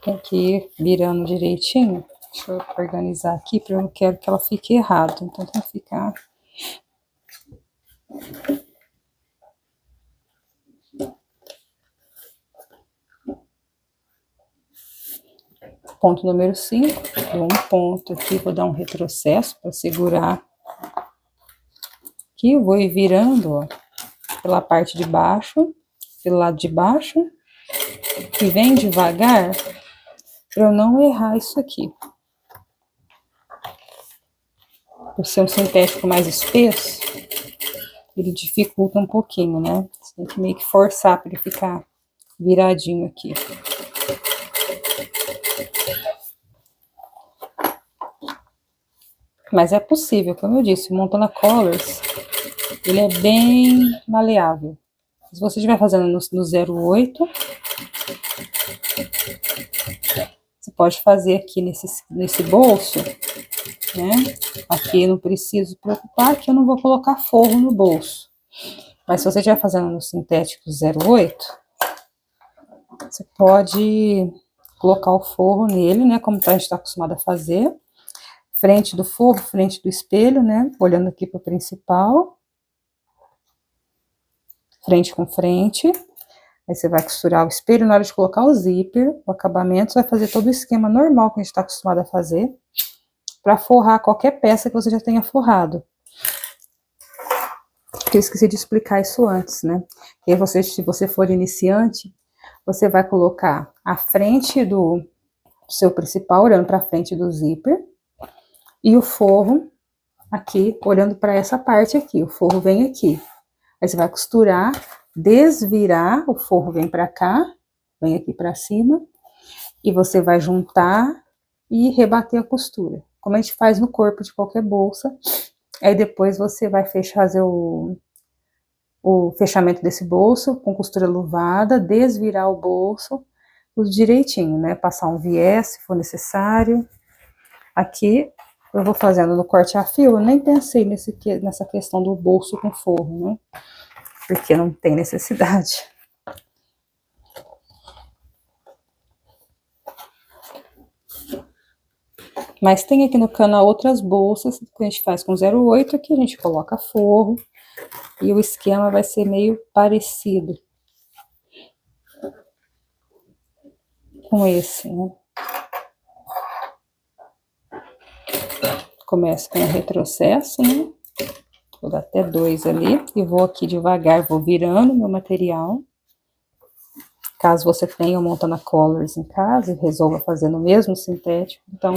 Tem que ir virando direitinho. Deixa eu organizar aqui, porque eu não quero que ela fique errada. Então, tem que ficar... Ponto número 5. Dou um ponto aqui, vou dar um retrocesso para segurar. Aqui eu vou ir virando, ó, pela parte de baixo, pelo lado de baixo. E vem devagar, para eu não errar isso aqui. Por ser um sintético mais espesso, ele dificulta um pouquinho, né? Você tem que meio que forçar para ele ficar viradinho aqui. Mas é possível, como eu disse, o Montana Colors, ele é bem maleável. Se você estiver fazendo no 08, você pode fazer aqui nesse bolso, né? Aqui eu não preciso preocupar que eu não vou colocar forro no bolso. Mas se você estiver fazendo no sintético 08, você pode colocar o forro nele, né? Como a gente está acostumado a fazer. Frente do forro, frente do espelho, né? Olhando aqui para o principal. Frente com frente. Aí você vai costurar o espelho na hora de colocar o zíper, o acabamento, você vai fazer todo o esquema normal que a gente está acostumado a fazer, para forrar qualquer peça que você já tenha forrado. Porque eu esqueci de explicar isso antes, né? E aí você, se você for iniciante, você vai colocar a frente do seu principal, olhando para frente do zíper, e o forro aqui, olhando para essa parte aqui, o forro vem aqui. Aí você vai costurar, desvirar, o forro vem para cá, vem aqui para cima, e você vai juntar e rebater a costura, como a gente faz no corpo de qualquer bolsa. Aí depois você vai fazer o fechamento desse bolso com costura luvada, desvirar o bolso, tudo direitinho, né? Passar um viés se for necessário. Aqui eu vou fazendo no corte a fio, eu nem pensei nessa questão do bolso com forro, né? Porque não tem necessidade. Mas tem aqui no canal outras bolsas que a gente faz com 08, que a gente coloca forro, e o esquema vai ser meio parecido com esse, né? Começo com o retrocesso, né? Vou dar até 2 ali, e vou aqui devagar, vou virando meu material. Caso você tenha o Montana Colors em casa e resolva fazer no mesmo sintético, então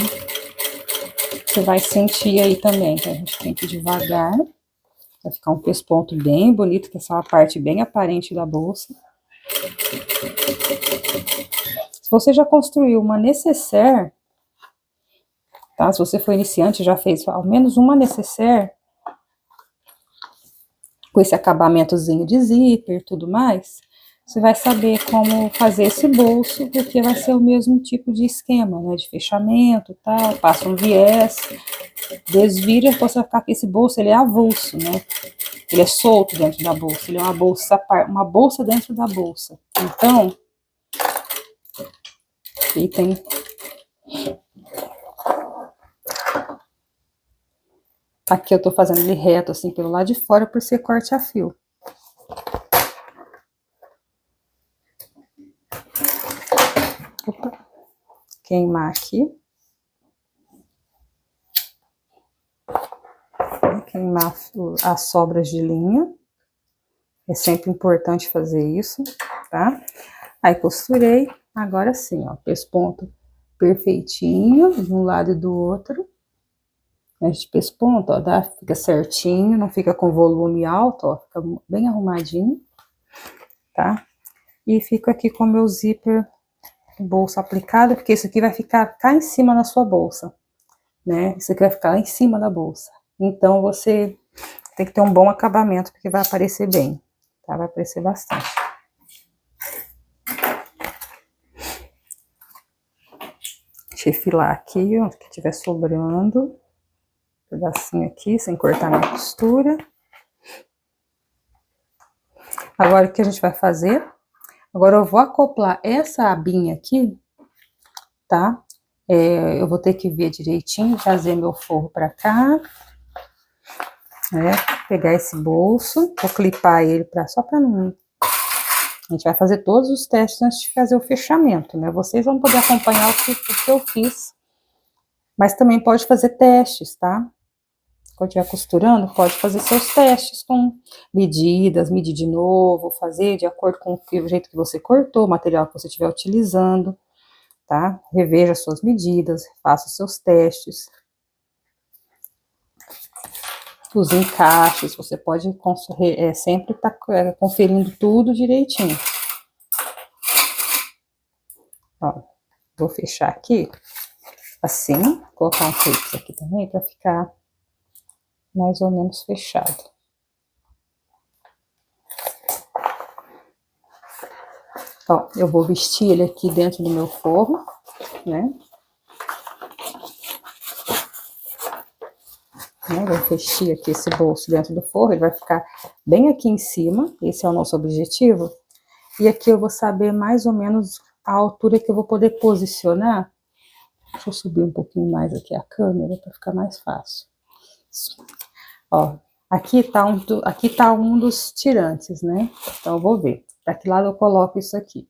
você vai sentir aí também, que a gente tem que ir devagar. Vai ficar um pesponto bem bonito, que essa é uma parte bem aparente da bolsa. Se você já construiu uma nécessaire, tá? Se você for iniciante, já fez ao menos uma nécessaire, com esse acabamentozinho de zíper e tudo mais, você vai saber como fazer esse bolso, porque vai ser o mesmo tipo de esquema, né? De fechamento e tal, passa um viés, desvira, você vai ficar com esse bolso, ele é avulso, né? Ele é solto dentro da bolsa, ele é uma bolsa dentro da bolsa. Então, ele tem... Aqui eu tô fazendo ele reto, assim, pelo lado de fora, por ser corte a fio. Opa. Queimar aqui. Queimar as sobras de linha. É sempre importante fazer isso, tá? Aí costurei, agora sim, ó, pesponto perfeitinho de um lado e do outro. Este pesponto, ó, fica certinho, não fica com volume alto, ó, fica bem arrumadinho, tá? E fico aqui com o meu zíper bolsa aplicado, porque isso aqui vai ficar cá em cima na sua bolsa, né? Isso aqui vai ficar lá em cima da bolsa. Então, você tem que ter um bom acabamento, porque vai aparecer bem, tá? Vai aparecer bastante. Deixa eu filar aqui, ó, que tiver sobrando. Um pedacinho aqui, sem cortar na costura. Agora, o que a gente vai fazer? Agora, eu vou acoplar essa abinha aqui, tá? Eu vou ter que ver direitinho, trazer meu forro pra cá. Né? Pegar esse bolso, vou clipar ele só pra não... A gente vai fazer todos os testes antes de fazer o fechamento, né? Vocês vão poder acompanhar o que eu fiz. Mas também pode fazer testes, tá? Quando estiver costurando, pode fazer seus testes com medidas, medir de novo, fazer de acordo com o jeito que você cortou, o material que você estiver utilizando, tá? Reveja suas medidas, faça os seus testes. Os encaixes, você pode sempre estar conferindo tudo direitinho. Ó, vou fechar aqui, assim, colocar um clipe aqui também, para ficar mais ou menos fechado. Ó, eu vou vestir ele aqui dentro do meu forro, né? Vou vestir aqui esse bolso dentro do forro, ele vai ficar bem aqui em cima, esse é o nosso objetivo. E aqui eu vou saber mais ou menos a altura que eu vou poder posicionar. Deixa eu subir um pouquinho mais aqui a câmera para ficar mais fácil. Ó, aqui tá um dos tirantes, né? Então eu vou ver para que lado eu coloco isso aqui.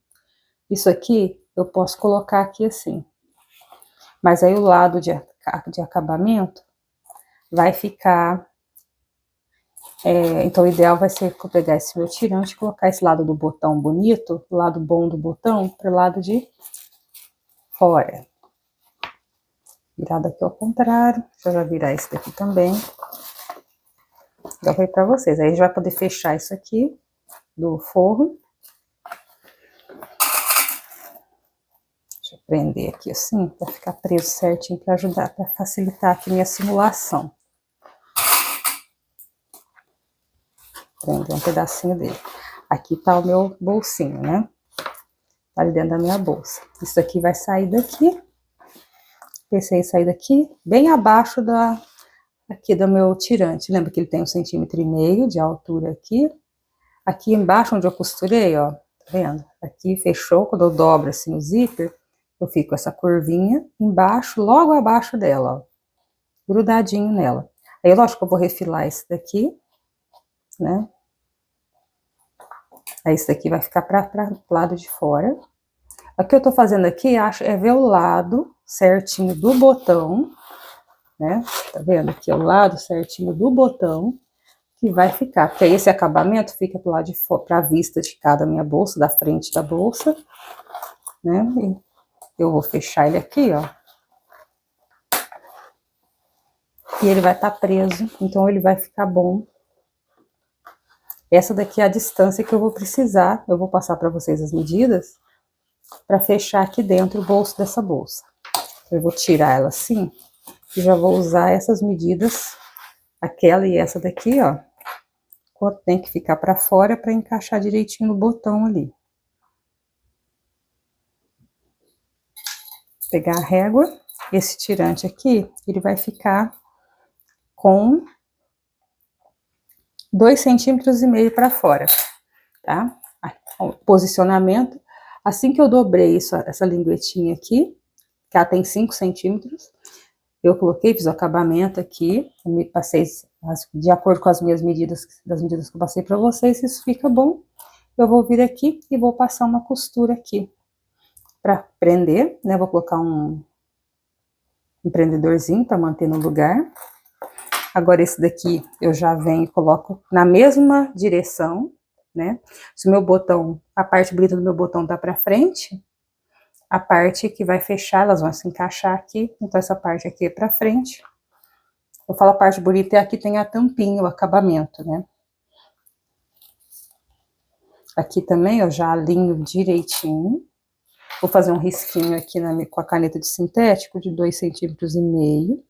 Isso aqui eu posso colocar aqui assim. Mas aí o lado de acabamento vai ficar... então o ideal vai ser eu pegar esse meu tirante e colocar esse lado do botão bonito, o lado bom do botão, para o lado de fora. Virado aqui ao contrário. Deixa eu já virar esse daqui também. Já foi para vocês. Aí a gente vai poder fechar isso aqui do forro. Deixa eu prender aqui assim, para ficar preso certinho, para ajudar, para facilitar aqui minha simulação. Prender um pedacinho dele. Aqui tá o meu bolsinho, né? Tá ali dentro da minha bolsa. Isso aqui vai sair daqui. Pensei em sair daqui, bem abaixo aqui do meu tirante. Lembra que ele tem 1,5 centímetros de altura aqui. Aqui embaixo onde eu costurei, ó, tá vendo? Aqui fechou, quando eu dobro assim o zíper, eu fico com essa curvinha embaixo, logo abaixo dela, ó, grudadinho nela. Aí, lógico que eu vou refilar esse daqui, né? Aí, esse daqui vai ficar para o lado de fora. O que eu tô fazendo aqui, é ver o lado certinho do botão, né? Tá vendo? Aqui é o lado certinho do botão, que vai ficar, porque aí esse acabamento fica do lado de fora, para a vista de cada minha bolsa, da frente da bolsa, né? E eu vou fechar ele aqui, ó. E ele vai estar preso, então ele vai ficar bom. Essa daqui é a distância que eu vou precisar, eu vou passar para vocês as medidas, para fechar aqui dentro o bolso dessa bolsa. Eu vou tirar ela assim, e já vou usar essas medidas, aquela e essa daqui, ó. Quanto tem que ficar para fora para encaixar direitinho no botão ali. Pegar a régua, esse tirante aqui, ele vai ficar com 2,5 cm para fora, tá? O posicionamento, assim que eu dobrei isso, essa linguetinha aqui, que ela tem 5 centímetros, eu coloquei, fiz o acabamento aqui, me passei de acordo com as minhas medidas, das medidas que eu passei para vocês, isso fica bom. Eu vou vir aqui e vou passar uma costura aqui, para prender, né? Vou colocar um prendedorzinho para manter no lugar. Agora esse daqui eu já venho e coloco na mesma direção, né? Se o meu botão, a parte bonita do meu botão tá para frente, a parte que vai fechar, elas vão se encaixar aqui, então essa parte aqui é para frente. Eu falo a parte bonita é aqui tem a tampinha, o acabamento, né? Aqui também eu já alinho direitinho. Vou fazer um risquinho aqui com a caneta de sintético de 2,5 cm.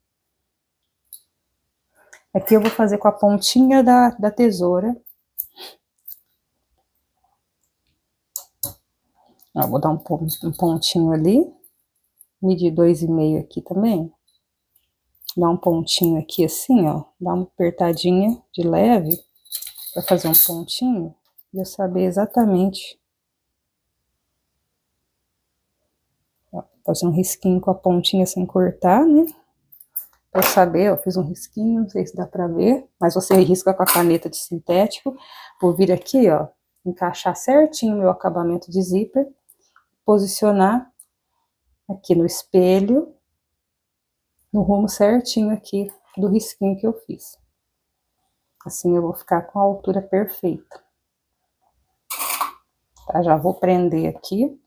Aqui eu vou fazer com a pontinha da tesoura. Ó, vou dar um pontinho ali. Medir 2,5 aqui também. Dar um pontinho aqui assim, ó. Dar uma apertadinha de leve para fazer um pontinho. E eu saber exatamente. Ó, fazer um risquinho com a pontinha sem cortar, né? Pra saber, ó, fiz um risquinho, não sei se dá pra ver, mas você risca com a caneta de sintético. Vou vir aqui, ó, encaixar certinho o meu acabamento de zíper, posicionar aqui no espelho, no rumo certinho aqui do risquinho que eu fiz. Assim eu vou ficar com a altura perfeita. Tá, já vou prender aqui.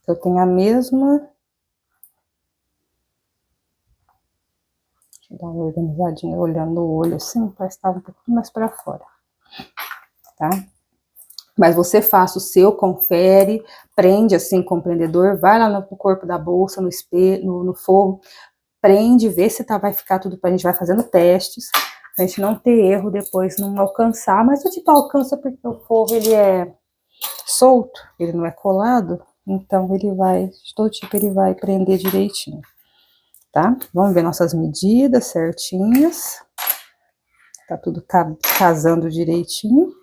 Eu tenho a mesma... Deixa eu dar uma organizadinha, olhando no olho assim, parece que estava um pouquinho mais para fora, tá? Mas você faça o seu, confere, prende assim com o prendedor, vai lá no corpo da bolsa, no espelho, no forro, prende, vê se vai ficar tudo, a gente vai fazendo testes, pra gente não ter erro depois, não alcançar, mas o tipo alcança porque o forro ele é solto, ele não é colado, então ele vai, todo tipo ele vai prender direitinho. Tá? Vamos ver nossas medidas certinhas. Tá tudo casando direitinho.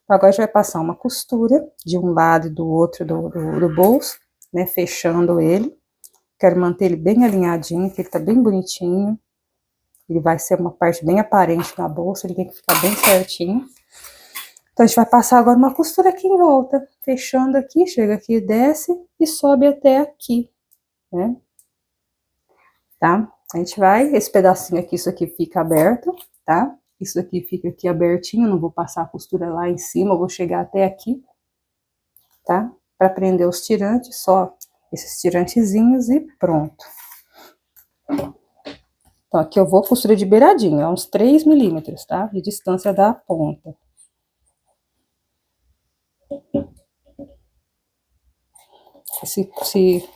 Agora a gente vai passar uma costura de um lado e do outro do bolso, né? Fechando ele. Quero manter ele bem alinhadinho, que ele tá bem bonitinho. Ele vai ser uma parte bem aparente na bolsa, ele tem que ficar bem certinho. Então a gente vai passar agora uma costura aqui em volta. Fechando aqui, chega aqui, desce e sobe até aqui, né? Tá? A gente vai, esse pedacinho aqui, isso aqui fica aberto, tá? Isso aqui fica aqui abertinho, não vou passar a costura lá em cima, eu vou chegar até aqui, tá? Pra prender os tirantes, só esses tirantezinhos e pronto. Então, aqui eu vou costura de beiradinho, é uns 3 milímetros, tá? De distância da ponta. Esse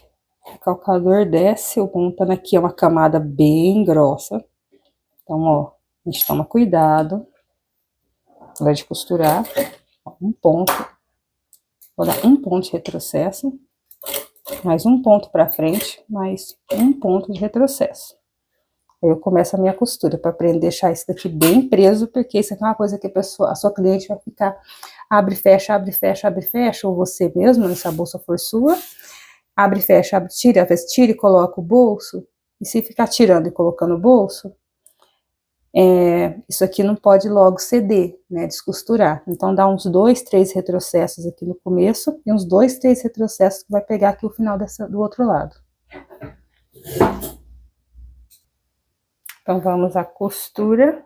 calcador desce, o montando aqui é uma camada bem grossa. Então, ó, a gente toma cuidado na hora de costurar. Ó, um ponto. Vou dar um ponto de retrocesso. Mais um ponto pra frente, mais um ponto de retrocesso. Aí eu começo a minha costura, para deixar isso daqui bem preso, porque isso aqui é uma coisa que a sua cliente vai ficar abre, fecha, abre, fecha, abre, fecha, ou você mesmo, se a bolsa for sua, abre, fecha, abre, tira, às vezes tira e coloca o bolso, e se ficar tirando e colocando o bolso, isso aqui não pode logo ceder, né, descosturar. Então dá uns 2, 3 retrocessos aqui no começo, e uns 2, 3 retrocessos que vai pegar aqui o final do outro lado. Então vamos à costura.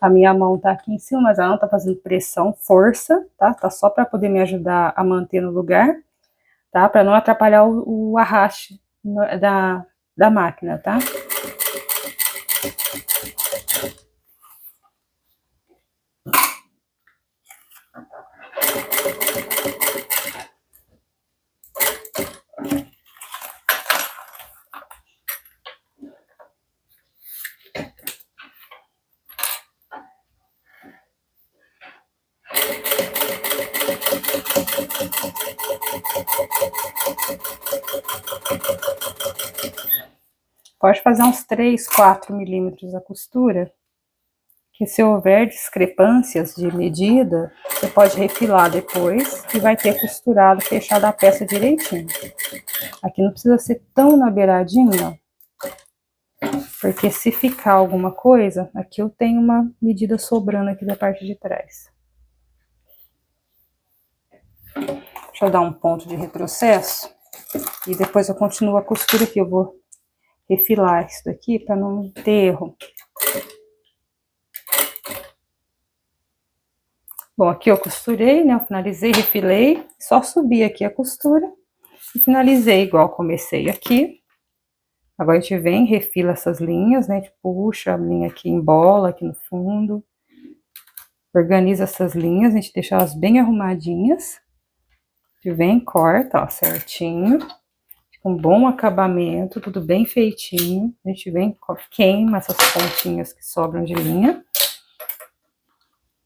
A minha mão tá aqui em cima, mas ela não tá fazendo pressão, força, tá? Tá só para poder me ajudar a manter no lugar, tá? Para não atrapalhar o arraste da máquina, tá? Pode fazer uns 3, 4 milímetros a costura, que se houver discrepâncias de medida, você pode refilar depois e vai ter costurado, fechado a peça direitinho. Aqui não precisa ser tão na beiradinha, porque se ficar alguma coisa, aqui eu tenho uma medida sobrando aqui da parte de trás. Deixa eu dar um ponto de retrocesso e depois eu continuo a costura aqui. Eu vou refilar isso daqui para não ter erro. Bom, aqui eu costurei, né? Eu finalizei, refilei, só subi aqui a costura e finalizei igual comecei aqui. Agora a gente vem, refila essas linhas, né? A gente puxa a linha aqui em bola, aqui no fundo. Organiza essas linhas, a gente deixa elas bem arrumadinhas. A gente vem, corta, ó, certinho. Com bom acabamento, tudo bem feitinho. A gente vem, queima essas pontinhas que sobram de linha.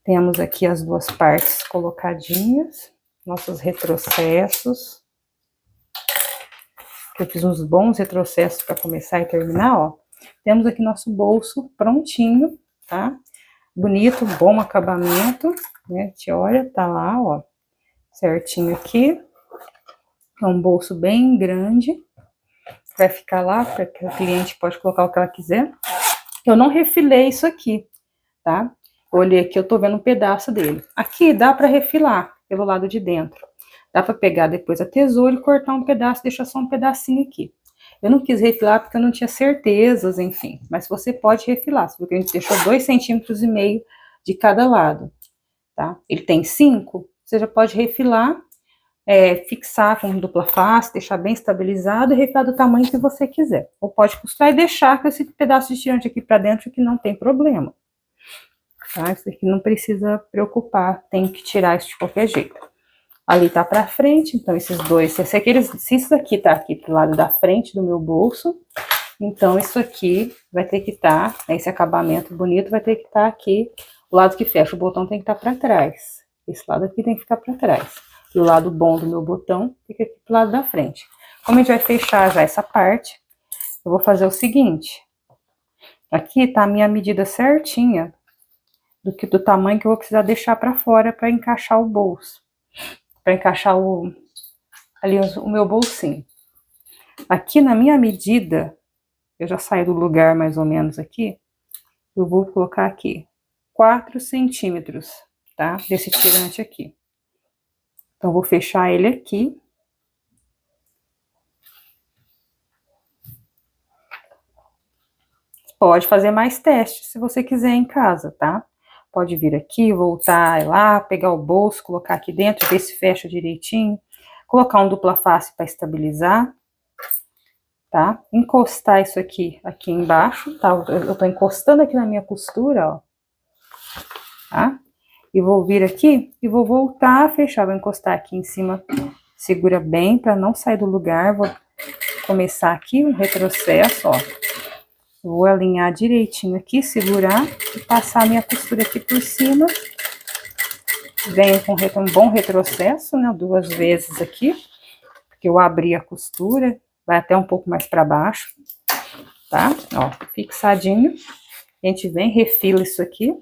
Temos aqui as duas partes colocadinhas, nossos retrocessos. Eu fiz uns bons retrocessos para começar e terminar, ó. Temos aqui nosso bolso prontinho, tá? Bonito, bom acabamento, né? A gente olha, tá lá, ó, certinho aqui. É um bolso bem grande. Vai ficar lá, para que a cliente pode colocar o que ela quiser. Eu não refilei isso aqui, tá? Eu olhei aqui, eu tô vendo um pedaço dele. Aqui dá para refilar pelo lado de dentro. Dá para pegar depois a tesoura e cortar um pedaço, deixar só um pedacinho aqui. Eu não quis refilar porque eu não tinha certezas, enfim. Mas você pode refilar, porque a gente deixou 2,5 centímetros de cada lado, tá? Ele tem 5, você já pode refilar, fixar com dupla face, deixar bem estabilizado e refilar do tamanho que você quiser. Ou pode costurar e deixar com esse pedaço de tirante aqui para dentro que não tem problema. Tá? Isso aqui não precisa preocupar, tem que tirar isso de qualquer jeito. Ali tá para frente, então esses dois, se isso aqui tá aqui pro lado da frente do meu bolso, então isso aqui vai ter que estar, esse acabamento bonito vai ter que estar aqui, o lado que fecha o botão tem que estar para trás. Esse lado aqui tem que ficar para trás. E o lado bom do meu botão fica aqui pro lado da frente. Como a gente vai fechar já essa parte, eu vou fazer o seguinte. Aqui tá a minha medida certinha do tamanho que eu vou precisar deixar para fora para encaixar o bolso. Para encaixar ali o meu bolsinho. Aqui na minha medida, eu já saio do lugar mais ou menos aqui, eu vou colocar aqui 4 centímetros, tá? Desse tirante aqui. Então, vou fechar ele aqui. Pode fazer mais testes se você quiser em casa, tá? Pode vir aqui, voltar lá, pegar o bolso, colocar aqui dentro, ver se fecha direitinho. Colocar um dupla face para estabilizar, tá? Encostar isso aqui embaixo, tá? Eu tô encostando aqui na minha costura, ó. Tá? E vou vir aqui e vou voltar a fechar, vou encostar aqui em cima, segura bem para não sair do lugar, vou começar aqui um retrocesso, ó. Vou alinhar direitinho aqui, segurar e passar a minha costura aqui por cima. Venho com um bom retrocesso, né, 2 vezes aqui, porque eu abri a costura, vai até um pouco mais para baixo, tá? Ó, fixadinho. A gente vem, refila isso aqui.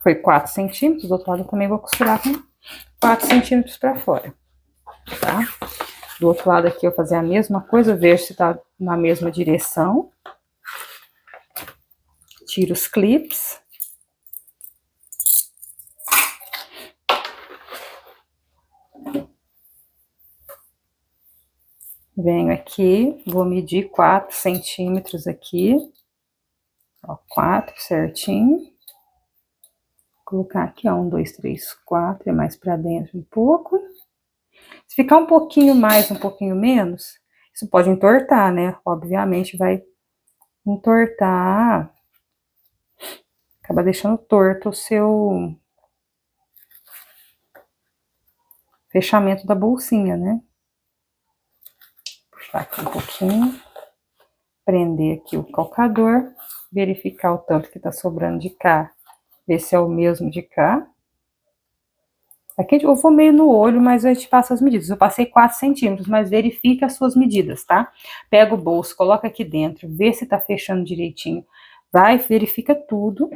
Foi 4 centímetros, do outro lado eu também vou costurar com 4 centímetros para fora, tá? Do outro lado aqui eu vou fazer a mesma coisa, ver se tá na mesma direção. Tiro os clips. Venho aqui, vou medir 4 centímetros aqui. Ó, 4 certinho. Vou colocar aqui, ó, 1, 2, 3, 4, é mais pra dentro um pouco. Se ficar um pouquinho mais, um pouquinho menos, isso pode entortar, né? Obviamente vai entortar, acaba deixando torto o seu fechamento da bolsinha, né? Puxar aqui um pouquinho, prender aqui o calcador, verificar o tanto que tá sobrando de cá, ver se é o mesmo de cá. Aqui eu vou meio no olho, mas a gente passa as medidas. Eu passei 4 centímetros, mas verifica as suas medidas, tá? Pega o bolso, coloca aqui dentro, vê se tá fechando direitinho. Vai, verifica tudo.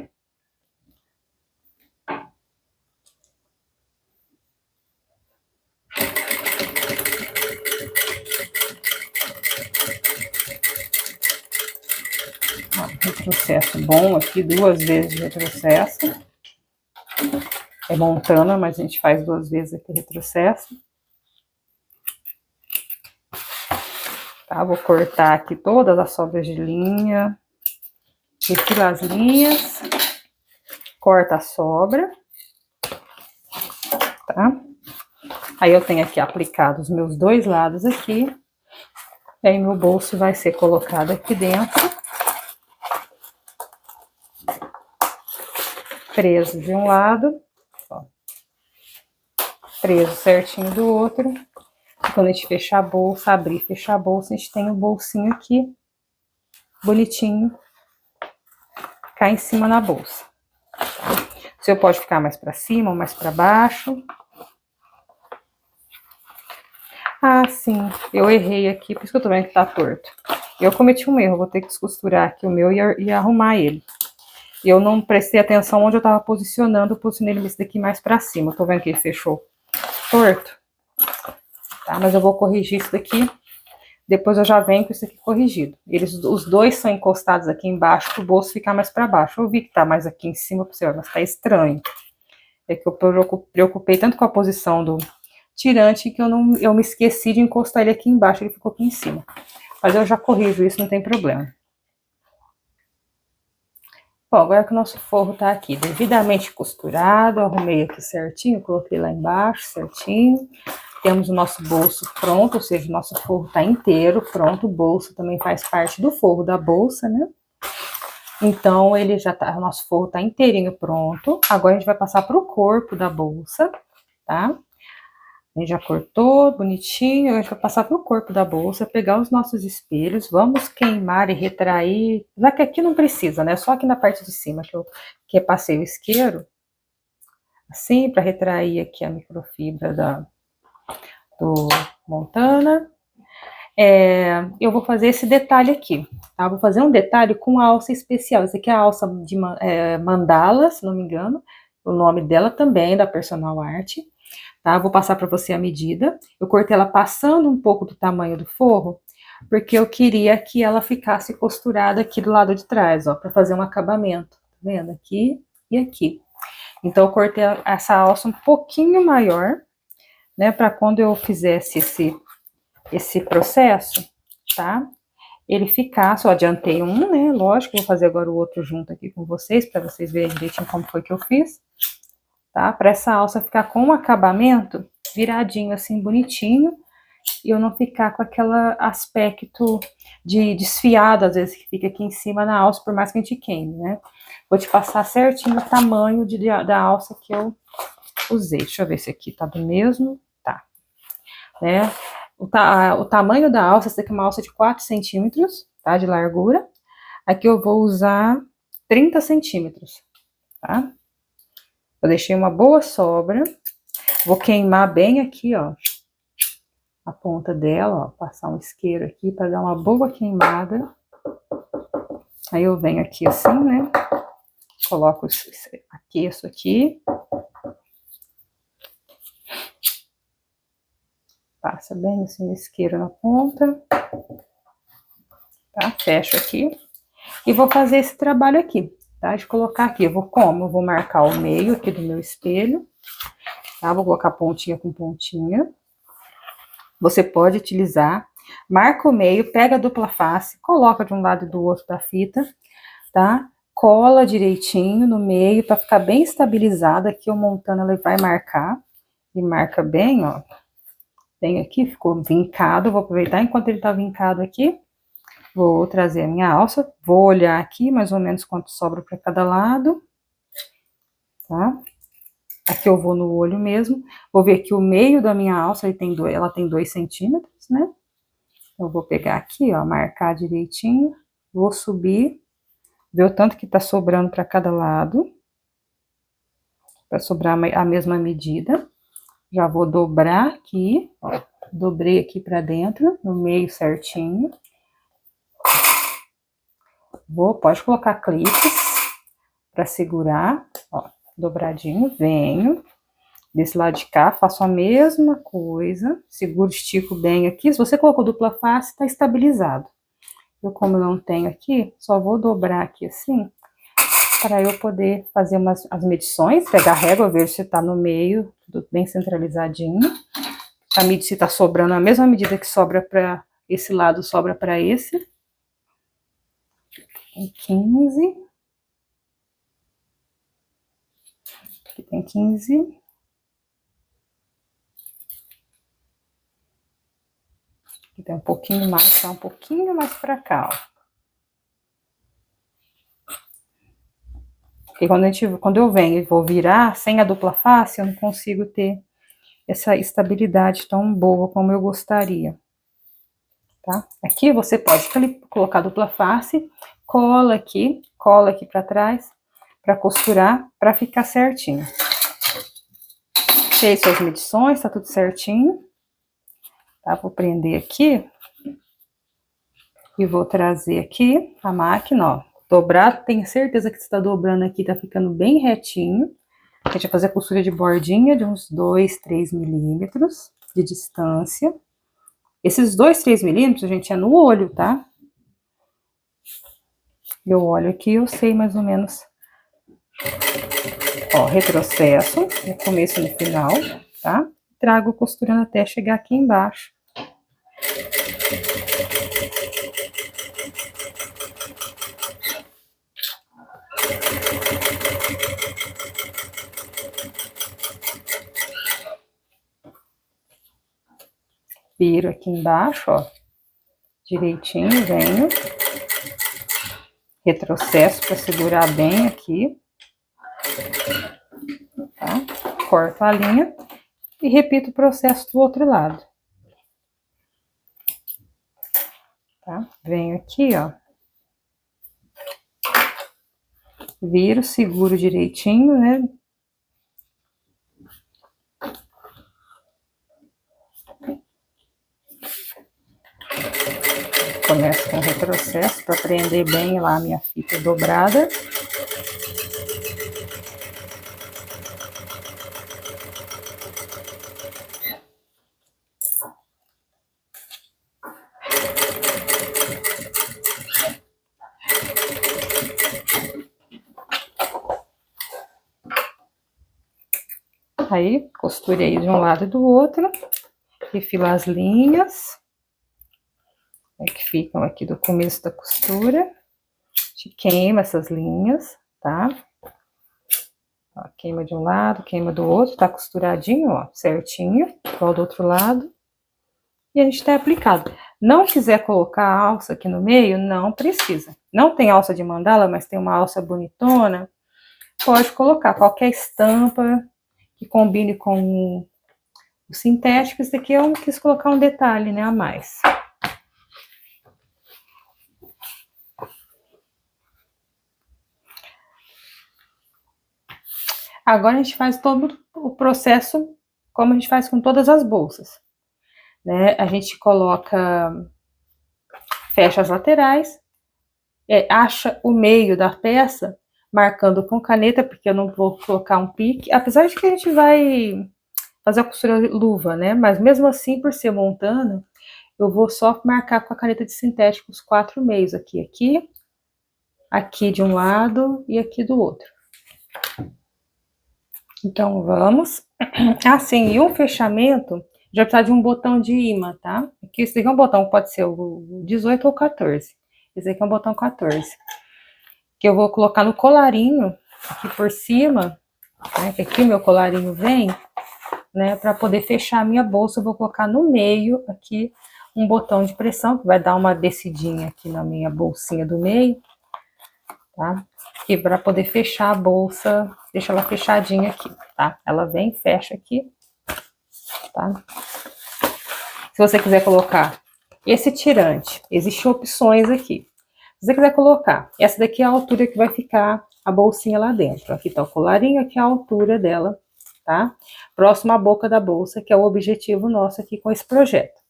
Ó, retrocesso bom aqui, 2 vezes de retrocesso. É montana, mas a gente faz 2 vezes aqui retrocesso. Tá, vou cortar aqui todas as sobras de linha. Refila as linhas. Corta a sobra. Tá? Aí eu tenho aqui aplicado os meus 2 lados aqui. E aí meu bolso vai ser colocado aqui dentro. Preso de um lado. Ó, preso certinho do outro. E quando a gente fechar a bolsa, abrir e fechar a bolsa, a gente tem o bolsinho aqui, bonitinho, cá em cima na bolsa. O seu pode ficar mais pra cima ou mais pra baixo. Ah, sim, eu errei aqui, por isso que eu tô vendo que tá torto. Eu cometi um erro, vou ter que descosturar aqui o meu e arrumar ele. Eu não prestei atenção onde eu tava posicionando, eu posicionei esse daqui mais pra cima. Eu tô vendo que ele fechou torto. Tá, mas eu vou corrigir isso daqui. Depois eu já venho com isso aqui corrigido. Os 2 são encostados aqui embaixo, pro bolso ficar mais pra baixo. Eu vi que tá mais aqui em cima, pra você ver, mas tá estranho. É que eu preocupei tanto com a posição do tirante que eu me esqueci de encostar ele aqui embaixo, ele ficou aqui em cima. Mas eu já corrijo isso, não tem problema. Bom, agora que o nosso forro tá aqui devidamente costurado, arrumei aqui certinho, coloquei lá embaixo certinho. Temos o nosso bolso pronto, ou seja, o nosso forro tá inteiro pronto. O bolso também faz parte do forro da bolsa, né? Então, ele já tá, o nosso forro tá inteirinho pronto. Agora a gente vai passar pro corpo da bolsa, tá? A gente já cortou bonitinho, a gente vai passar pro corpo da bolsa, pegar os nossos espelhos, vamos queimar e retrair, já que aqui não precisa, né? Só aqui na parte de cima que passei o isqueiro, assim, para retrair aqui a microfibra do Montana. Eu vou fazer esse detalhe aqui, tá? Vou fazer um detalhe com alça especial. Esse aqui é a alça de mandala, se não me engano. O nome dela também, da Personal Art. Tá? Vou passar para você a medida. Eu cortei ela passando um pouco do tamanho do forro, porque eu queria que ela ficasse costurada aqui do lado de trás, ó, para fazer um acabamento. Tá vendo? Aqui e aqui. Então, eu cortei essa alça um pouquinho maior, né? Para quando eu fizesse esse processo, tá? Ele ficar, só adiantei um, né? Lógico, vou fazer agora o outro junto aqui com vocês, para vocês verem direitinho como foi que eu fiz, tá? Para essa alça ficar com um acabamento viradinho, assim, bonitinho, e eu não ficar com aquele aspecto de desfiado, às vezes, que fica aqui em cima na alça, por mais que a gente queime, né? Vou te passar certinho o tamanho da alça que eu usei. Deixa eu ver se aqui tá do mesmo. Tá. Né? O tamanho da alça, essa aqui é uma alça de 4 centímetros, tá? De largura. Aqui eu vou usar 30 centímetros, tá? Eu deixei uma boa sobra. Vou queimar bem aqui, ó, a ponta dela, ó, passar um isqueiro aqui para dar uma boa queimada. Aí eu venho aqui assim, né? Coloco, aqueço aqui. Passa bem assim o isqueiro na ponta. Tá? Fecho aqui. E vou fazer esse trabalho aqui, tá? De colocar aqui. Eu vou marcar o meio aqui do meu espelho, tá? Vou colocar pontinha com pontinha. Você pode utilizar Marca o meio, pega a dupla face, coloca de um lado e do outro da fita, tá? Cola direitinho no meio para ficar bem estabilizada. Aqui eu montando, ela vai marcar. E marca bem, ó. Tem aqui, ficou vincado. Vou aproveitar enquanto ele tá vincado aqui. Vou trazer a minha alça. Vou olhar aqui mais ou menos quanto sobra para cada lado. Tá? Aqui eu vou no olho mesmo. Vou ver que o meio da minha alça ela tem 2 centímetros, né? Eu vou pegar aqui, ó, marcar direitinho. Vou subir. Ver o tanto que tá sobrando para cada lado. Para sobrar a mesma medida. Já vou dobrar aqui, ó. Dobrei aqui para dentro, no meio certinho. Pode colocar clipes para segurar, ó. Dobradinho, venho. Desse lado de cá, faço a mesma coisa. Seguro, estico bem aqui. Se você colocou dupla face, tá estabilizado. Eu, como não tenho aqui, só vou dobrar aqui assim, para eu poder fazer as medições, pegar a régua, ver se tá no meio, tudo bem centralizadinho. A medida, se tá sobrando a mesma medida que sobra para esse lado, sobra para esse. Tem 15. Aqui tem 15. Aqui tem um pouquinho mais, tá um pouquinho mais para cá, ó. Porque quando eu venho e vou virar, sem a dupla face, eu não consigo ter essa estabilidade tão boa como eu gostaria. Tá? Aqui você pode colocar dupla face, cola aqui para trás, para costurar, para ficar certinho. Fez suas medições, tá tudo certinho. Tá? Vou prender aqui. E vou trazer aqui a máquina, ó. Dobrar, tenho certeza que você tá dobrando aqui, tá ficando bem retinho. A gente vai fazer a costura de bordinha de uns 2, 3 milímetros de distância. Esses 2, 3 milímetros, gente, é no olho, tá? Eu olho aqui, eu sei mais ou menos. Ó, retrocesso, no começo e no final, tá? Trago costurando até chegar aqui embaixo. Viro aqui embaixo, ó, direitinho, venho. Retrocesso para segurar bem aqui. Tá? Corto a linha e repito o processo do outro lado. Tá? Venho aqui, ó. Viro, seguro direitinho, né? Começo com o retrocesso para prender bem lá a minha fita dobrada. Aí, costurei de um lado e do outro. Refilo as linhas. Que ficam aqui do começo da costura. A gente queima essas linhas, tá? Ó, queima de um lado, queima do outro, tá costuradinho, ó, certinho, igual do outro lado. E a gente tá aplicado. Não quiser colocar a alça aqui no meio, não precisa. Não tem alça de mandala, mas tem uma alça bonitona, pode colocar qualquer estampa que combine com o sintético. Esse aqui eu quis colocar um detalhe, né, a mais. Agora a gente faz todo o processo como a gente faz com todas as bolsas, né? A gente fecha as laterais, acha o meio da peça, marcando com caneta, porque eu não vou colocar um pique, apesar de que a gente vai fazer a costura luva, né? Mas mesmo assim, por ser montando, eu vou só marcar com a caneta de sintético os 4 meios, aqui, aqui de um lado e aqui do outro. Então, vamos. Assim, e um fechamento, Já vai precisar de um botão de imã, tá? Aqui, esse aqui é um botão que pode ser o 18 ou 14. Esse aqui é um botão 14. Que eu vou colocar no colarinho, aqui por cima, né? Que aqui o meu colarinho vem, né? Para poder fechar a minha bolsa, eu vou colocar no meio aqui um botão de pressão, que vai dar uma descidinha aqui na minha bolsinha do meio, tá? E para poder fechar a bolsa, deixa ela fechadinha aqui, tá? Ela vem, fecha aqui, tá? Se você quiser colocar esse tirante, existem opções aqui. Se você quiser colocar, essa daqui é a altura que vai ficar a bolsinha lá dentro. Aqui tá o colarinho, aqui é a altura dela, tá? Próximo à boca da bolsa, que é o objetivo nosso aqui com esse projeto.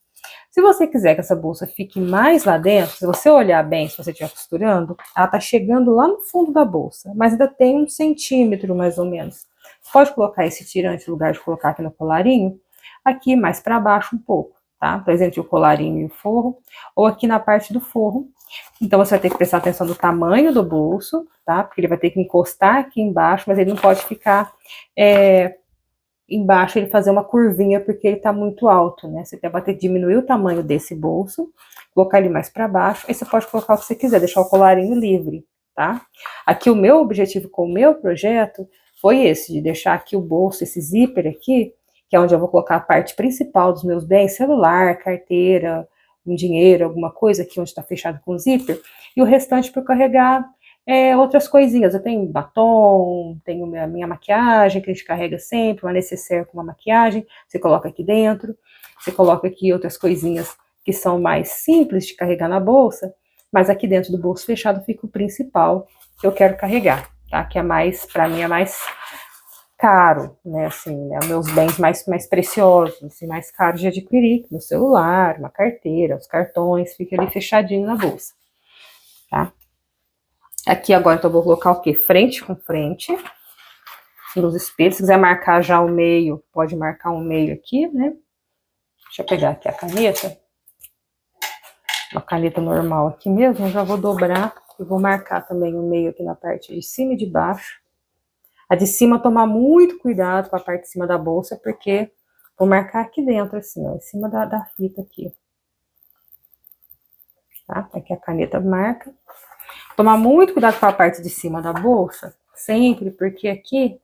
Se você quiser que essa bolsa fique mais lá dentro, se você olhar bem, se você estiver costurando, ela tá chegando lá no fundo da bolsa, mas ainda tem 1 centímetro mais ou menos. Você pode colocar esse tirante no lugar de colocar aqui no colarinho, aqui mais para baixo um pouco, tá? Por exemplo, o colarinho e o forro, ou aqui na parte do forro. Então, você vai ter que prestar atenção no tamanho do bolso, tá? Porque ele vai ter que encostar aqui embaixo, mas ele não pode ficar embaixo, ele fazer uma curvinha, porque ele tá muito alto, né? Você vai ter que diminuir o tamanho desse bolso, colocar ele mais para baixo, aí você pode colocar o que você quiser, deixar o colarinho livre, tá? Aqui o meu objetivo com o meu projeto foi esse, de deixar aqui o bolso, esse zíper aqui, que é onde eu vou colocar a parte principal dos meus bens, celular, carteira, um dinheiro, alguma coisa aqui onde está fechado com zíper, e o restante para carregar outras coisinhas. Eu tenho batom, tenho a minha maquiagem, que a gente carrega sempre, uma necessaire com uma maquiagem, você coloca aqui dentro, você coloca aqui outras coisinhas que são mais simples de carregar na bolsa, mas aqui dentro do bolso fechado fica o principal que eu quero carregar, tá? Que é mais, para mim, é mais caro, né, assim, né, meus bens mais preciosos, assim, mais caros de adquirir, meu celular, uma carteira, os cartões, fica ali fechadinho na bolsa, tá? Aqui agora então eu vou colocar o quê? Frente com frente, nos espelhos. Se quiser marcar já o meio, pode marcar um meio aqui, né? Deixa eu pegar aqui a caneta, uma caneta normal aqui mesmo, eu já vou dobrar e vou marcar também o meio aqui na parte de cima e de baixo. A de cima, tomar muito cuidado com a parte de cima da bolsa, porque vou marcar aqui dentro, assim, ó, em cima da fita aqui. Tá? Aqui a caneta marca. Tomar muito cuidado com a parte de cima da bolsa, sempre, porque aqui,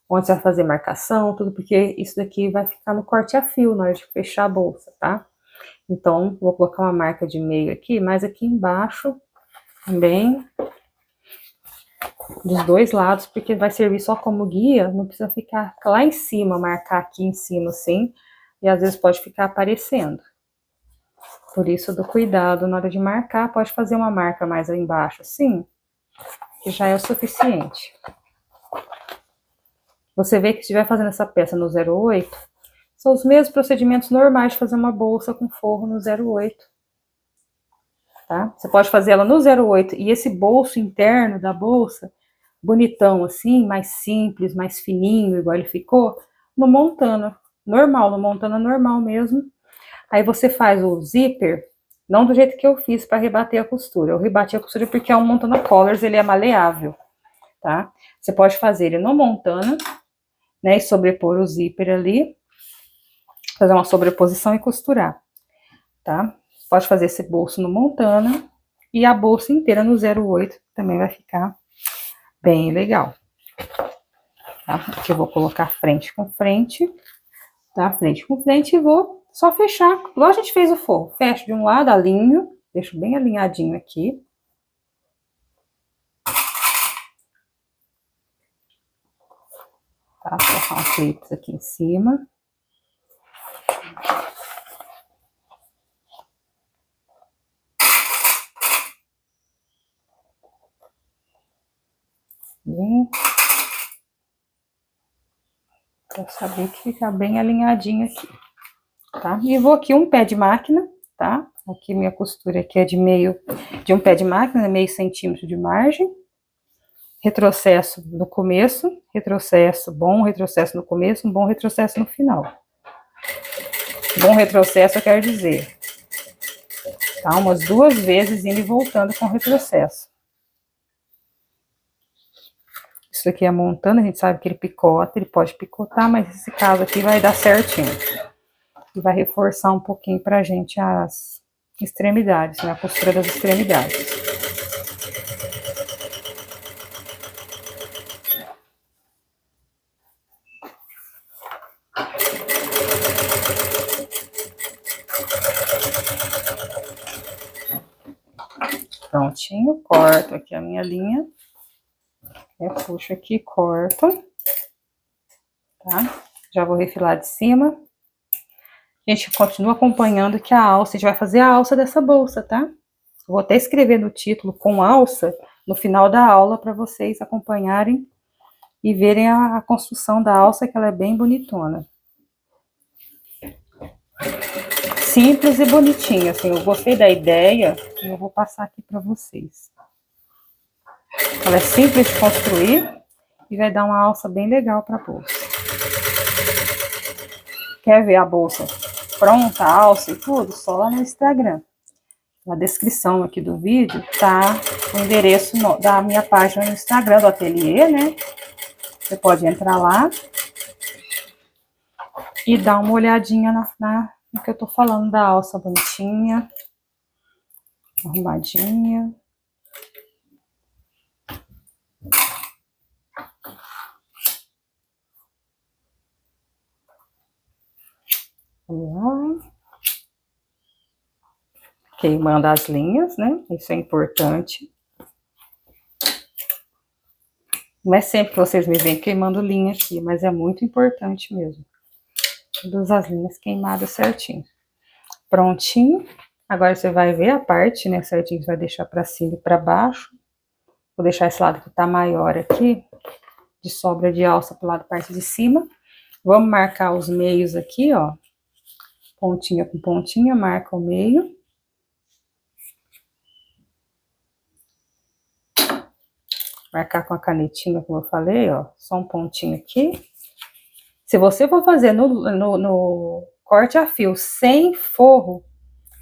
onde você vai fazer marcação, tudo, porque isso daqui vai ficar no corte a fio na hora de fechar a bolsa, tá? Então, vou colocar uma marca de meio aqui, mas aqui embaixo, também, dos dois lados, porque vai servir só como guia, não precisa ficar lá em cima, marcar aqui em cima assim, e às vezes pode ficar aparecendo. Por isso, do cuidado na hora de marcar, pode fazer uma marca mais aí embaixo assim, que já é o suficiente. Você vê que se estiver fazendo essa peça no 08, são os mesmos procedimentos normais de fazer uma bolsa com forro no 08. Tá? Você pode fazer ela no 08 e esse bolso interno da bolsa, bonitão assim, mais simples, mais fininho, igual ele ficou, no montana normal, no montana normal mesmo. Aí você faz o zíper, não do jeito que eu fiz para rebater a costura. Eu rebati a costura porque é um montana collars, ele é maleável, tá? Você pode fazer ele no montana, né, e sobrepor o zíper ali, fazer uma sobreposição e costurar, tá? Pode fazer esse bolso no montana e a bolsa inteira no 08, também vai ficar bem legal. Tá? Aqui eu vou colocar frente com frente, tá? Frente com frente e vou só fechar, igual a gente fez o forro. Fecho de um lado, alinho, deixo bem alinhadinho aqui. Tá? Vou colocar um clips aqui em cima. Bem, pra saber que fica bem alinhadinho aqui, tá? E vou aqui um pé de máquina, tá? Aqui minha costura aqui é de um pé de máquina, meio centímetro de margem. Retrocesso no começo, retrocesso, bom retrocesso no começo, um bom retrocesso no final. Bom retrocesso eu quero dizer, tá? Umas 2 vezes indo e voltando com retrocesso. Isso aqui é montando, a gente sabe que ele picota, ele pode picotar, mas nesse caso aqui vai dar certinho. E vai reforçar um pouquinho pra gente as extremidades, né? A costura das extremidades. Prontinho, corto aqui a minha linha. Puxo aqui, corto. Tá? Já vou refilar de cima. A gente continua acompanhando que a alça, a gente vai fazer a alça dessa bolsa, tá? Eu vou até escrever no título com alça no final da aula para vocês acompanharem e verem a construção da alça, que ela é bem bonitona. Simples e bonitinha, assim, eu gostei da ideia e eu vou passar aqui para vocês. Ela é simples de construir e vai dar uma alça bem legal para a bolsa. Quer ver a bolsa pronta, a alça e tudo? Só lá no Instagram. Na descrição aqui do vídeo tá o endereço da minha página no Instagram do ateliê, né? Você pode entrar lá e dar uma olhadinha no que eu tô falando da alça bonitinha, arrumadinha. Vamos lá. Queimando as linhas, né? Isso é importante. Não é sempre que vocês me veem queimando linha aqui, mas é muito importante mesmo. Todas as linhas queimadas certinho. Prontinho. Agora você vai ver a parte, né, certinho, você vai deixar para cima e para baixo. Vou deixar esse lado que tá maior aqui, de sobra de alça pro lado da parte de cima. Vamos marcar os meios aqui, ó. Pontinha com pontinha, marca o meio. Marcar com a canetinha, como eu falei, ó. Só um pontinho aqui. Se você for fazer no corte a fio sem forro,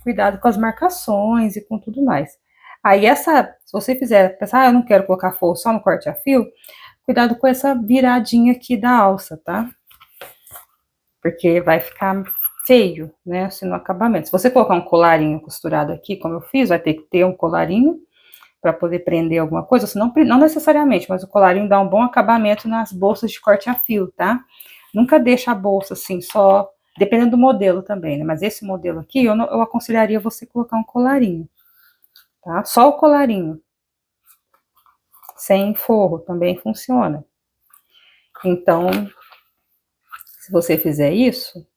cuidado com as marcações e com tudo mais. Aí se você fizer, pensar, eu não quero colocar forro só no corte a fio, cuidado com essa viradinha aqui da alça, tá? Porque vai ficar feio, né, assim, no acabamento. Se você colocar um colarinho costurado aqui, como eu fiz, vai ter que ter um colarinho para poder prender alguma coisa, senão, não necessariamente, mas o colarinho dá um bom acabamento nas bolsas de corte a fio, tá? Nunca deixa a bolsa assim, só, dependendo do modelo também, né? Mas esse modelo aqui, eu aconselharia você colocar um colarinho, tá? Só o colarinho. Sem forro também funciona. Então, se você fizer isso,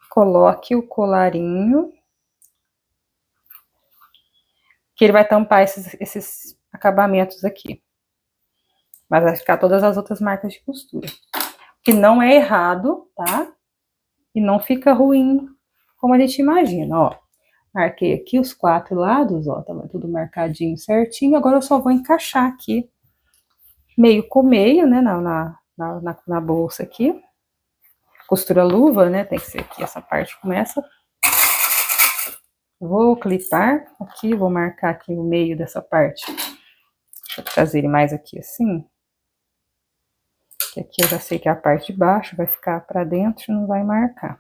coloque o colarinho, que ele vai tampar esses acabamentos aqui. Mas vai ficar todas as outras marcas de costura. Que não é errado, tá? E não fica ruim como a gente imagina, ó. Marquei aqui os 4 lados, ó, tava tudo marcadinho certinho. Agora eu só vou encaixar aqui, meio com meio, né, na bolsa aqui. Costura luva, né, tem que ser aqui, essa parte começa. Vou clipar aqui, vou marcar aqui o meio dessa parte. Deixa eu trazer ele mais aqui assim. Que aqui eu já sei que a parte de baixo vai ficar para dentro e não vai marcar.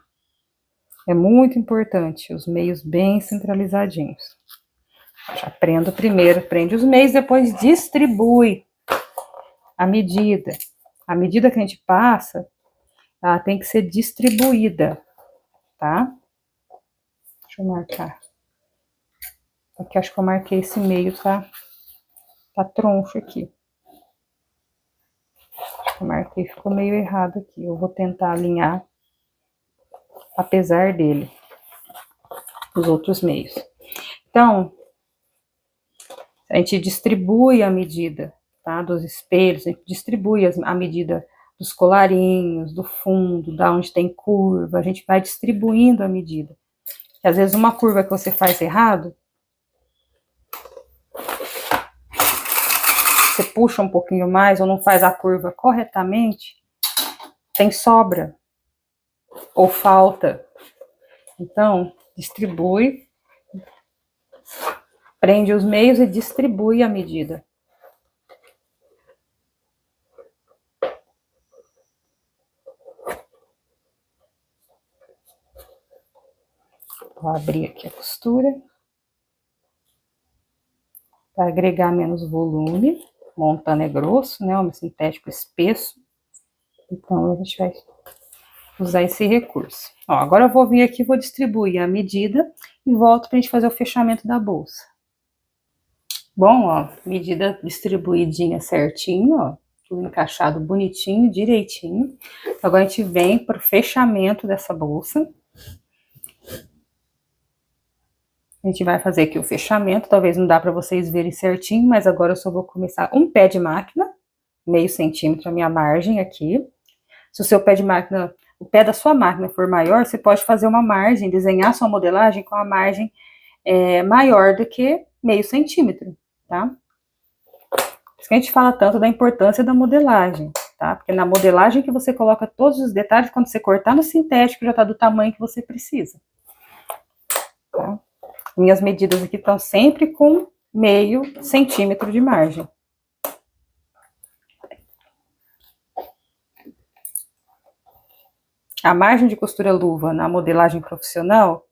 É muito importante os meios bem centralizadinhos. Já prendo primeiro, prende os meios, depois distribui a medida. A medida que a gente passa, ela tem que ser distribuída, tá? Deixa eu marcar. Aqui acho que eu marquei esse meio, tá troncho aqui. Eu marquei, ficou meio errado aqui. Eu vou tentar alinhar, apesar dele, os outros meios. Então, a gente distribui a medida, tá? Dos espelhos, a gente distribui a medida dos colarinhos, do fundo, da onde tem curva, a gente vai distribuindo a medida. E às vezes uma curva que você faz errado, você puxa um pouquinho mais ou não faz a curva corretamente, tem sobra ou falta. Então, distribui, prende os meios e distribui a medida. Vou abrir aqui a costura para agregar menos volume. Montando é grosso, né? Um sintético espesso. Então, a gente vai usar esse recurso. Ó, agora eu vou vir aqui, vou distribuir a medida e volto pra gente fazer o fechamento da bolsa. Bom, ó, medida distribuidinha certinho, ó, tudo encaixado bonitinho, direitinho. Agora a gente vem pro fechamento dessa bolsa. A gente vai fazer aqui o fechamento, talvez não dá para vocês verem certinho, mas agora eu só vou começar um pé de máquina, meio centímetro a minha margem aqui. Se o seu pé de máquina, o pé da sua máquina for maior, você pode fazer uma margem, desenhar sua modelagem com a margem maior do que meio centímetro, tá? Por isso que a gente fala tanto da importância da modelagem, tá? Porque na modelagem que você coloca todos os detalhes, quando você cortar no sintético, já tá do tamanho que você precisa, tá? Minhas medidas aqui estão sempre com meio centímetro de margem. A margem de costura luva na modelagem profissional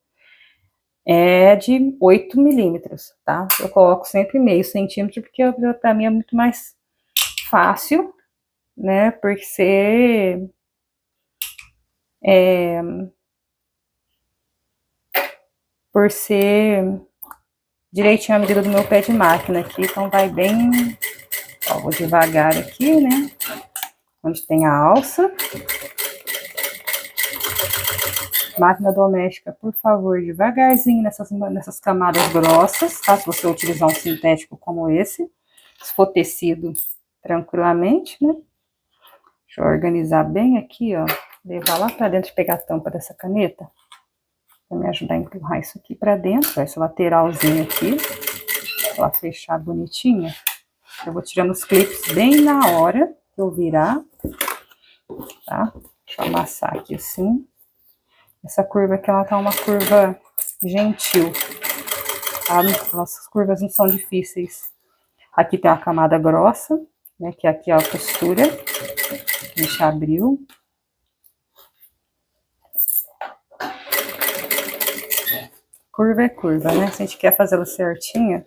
é de 8 milímetros, tá? Eu coloco sempre meio centímetro, porque para mim é muito mais fácil, né? Porque por ser direitinho a medida do meu pé de máquina aqui, então vai bem, ó, vou devagar aqui, né? Onde tem a alça. Máquina doméstica, por favor, devagarzinho nessas camadas grossas, tá? Se você utilizar um sintético como esse. Se for tecido, tranquilamente, né? Deixa eu organizar bem aqui, ó. Levar lá pra dentro e pegar a tampa dessa caneta. Pra me ajudar a empurrar isso aqui pra dentro. Essa lateralzinha aqui. Pra ela fechar bonitinha. Eu vou tirando os clipes bem na hora que eu virar. Tá? Deixa eu amassar aqui assim. Essa curva aqui, ela tá uma curva gentil. Tá? Nossas curvas não são difíceis. Aqui tem uma camada grossa, né? Que aqui é a costura. A gente abriu. Curva é curva, né? Se a gente quer fazê-la certinha,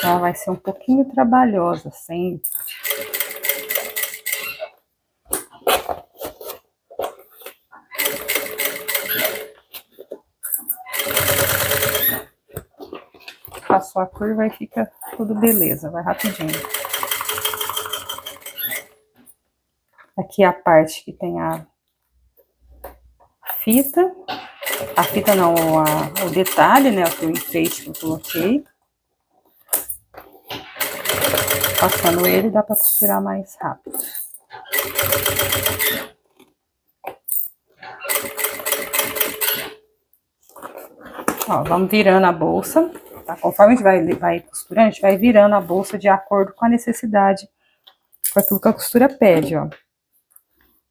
ela vai ser um pouquinho trabalhosa, sempre. Passou a curva e fica tudo beleza, vai rapidinho. Aqui é a parte que tem a fita. A fita não, o detalhe, né? O enfeite que eu coloquei. Passando ele, dá pra costurar mais rápido. Ó, vamos virando a bolsa. Tá? Conforme a gente vai costurando, a gente vai virando a bolsa de acordo com a necessidade, com aquilo que a costura pede, ó.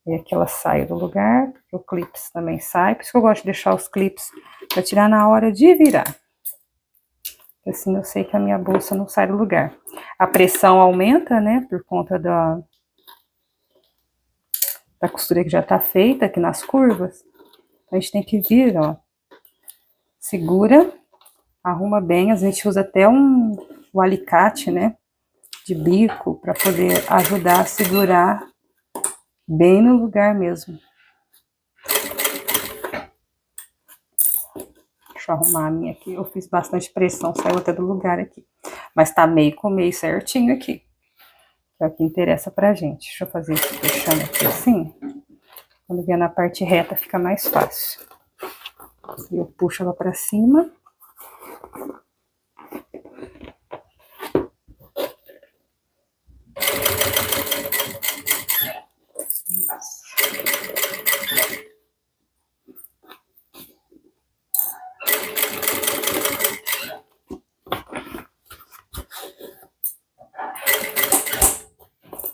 E aqui ela sai do lugar, o clips também sai, por isso que eu gosto de deixar os clips para tirar na hora de virar. Assim eu sei que a minha bolsa não sai do lugar. A pressão aumenta, né, por conta da costura que já tá feita aqui nas curvas. A gente tem que vir, ó, segura, arruma bem, a gente usa até o alicate, né, de bico, para poder ajudar a segurar bem no lugar mesmo. Deixa eu arrumar a minha aqui, eu fiz bastante pressão, saiu até do lugar aqui. Mas tá meio com meio certinho aqui, que é o que interessa pra gente. Deixa eu fazer isso fechando aqui assim, quando vier na parte reta fica mais fácil. Eu puxo ela pra cima.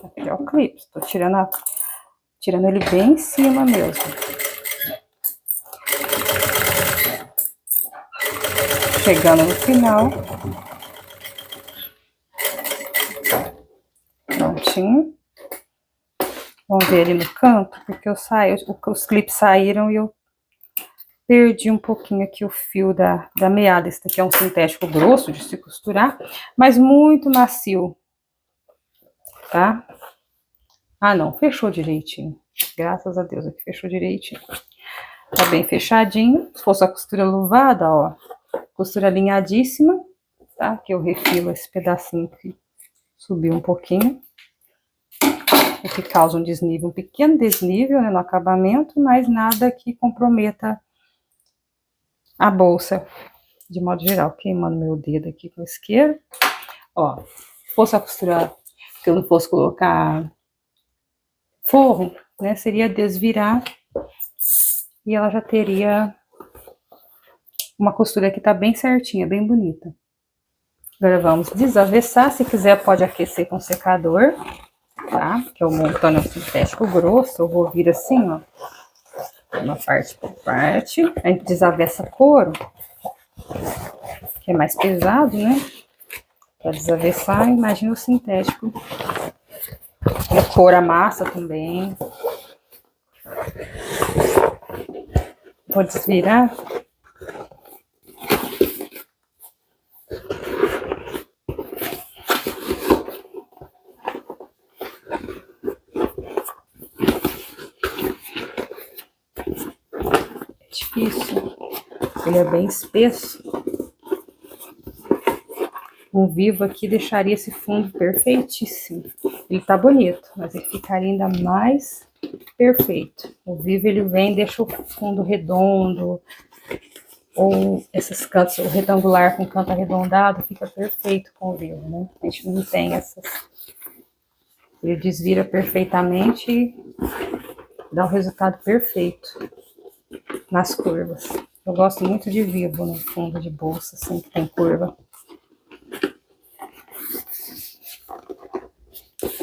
Aqui é o clipe, tô tirando ele bem em cima mesmo. Chegando no final. Prontinho. Vamos ver ali no canto, porque os clipes saíram e eu Perdi um pouquinho aqui o fio da meada. Esse daqui é um sintético grosso de se costurar, mas muito macio, tá? Ah, não, fechou direitinho. Graças a Deus aqui fechou direitinho. Tá bem fechadinho. Se fosse a costura luvada, ó, costura alinhadíssima, tá? Que eu refilo esse pedacinho que subiu um pouquinho. O que causa um desnível, um pequeno desnível, né, no acabamento, mas nada que comprometa a bolsa, de modo geral. Queimando meu dedo aqui com o isqueiro. Ó, se fosse a costura, que eu não fosse colocar forro, né, seria desvirar e ela já teria uma costura que tá bem certinha, bem bonita. Agora vamos desavessar. Se quiser pode aquecer com secador, tá? Que eu montando um sintético grosso, eu vou vir assim, ó, uma parte por parte. A gente desavessa couro, que é mais pesado, né? Para desavessar, imagina o sintético. E couro a massa também. Vou desvirar. É difícil. Ele é bem espesso. Um vivo aqui deixaria esse fundo perfeitíssimo. Ele tá bonito, mas ele ficaria ainda mais perfeito. O vivo ele vem e deixa o fundo redondo, ou esses cantos, o retangular com canto arredondado, fica perfeito com o vivo, né? A gente não tem essas. Ele desvira perfeitamente e dá o resultado perfeito nas curvas. Eu gosto muito de vivo no fundo de bolsa, assim, que tem curva.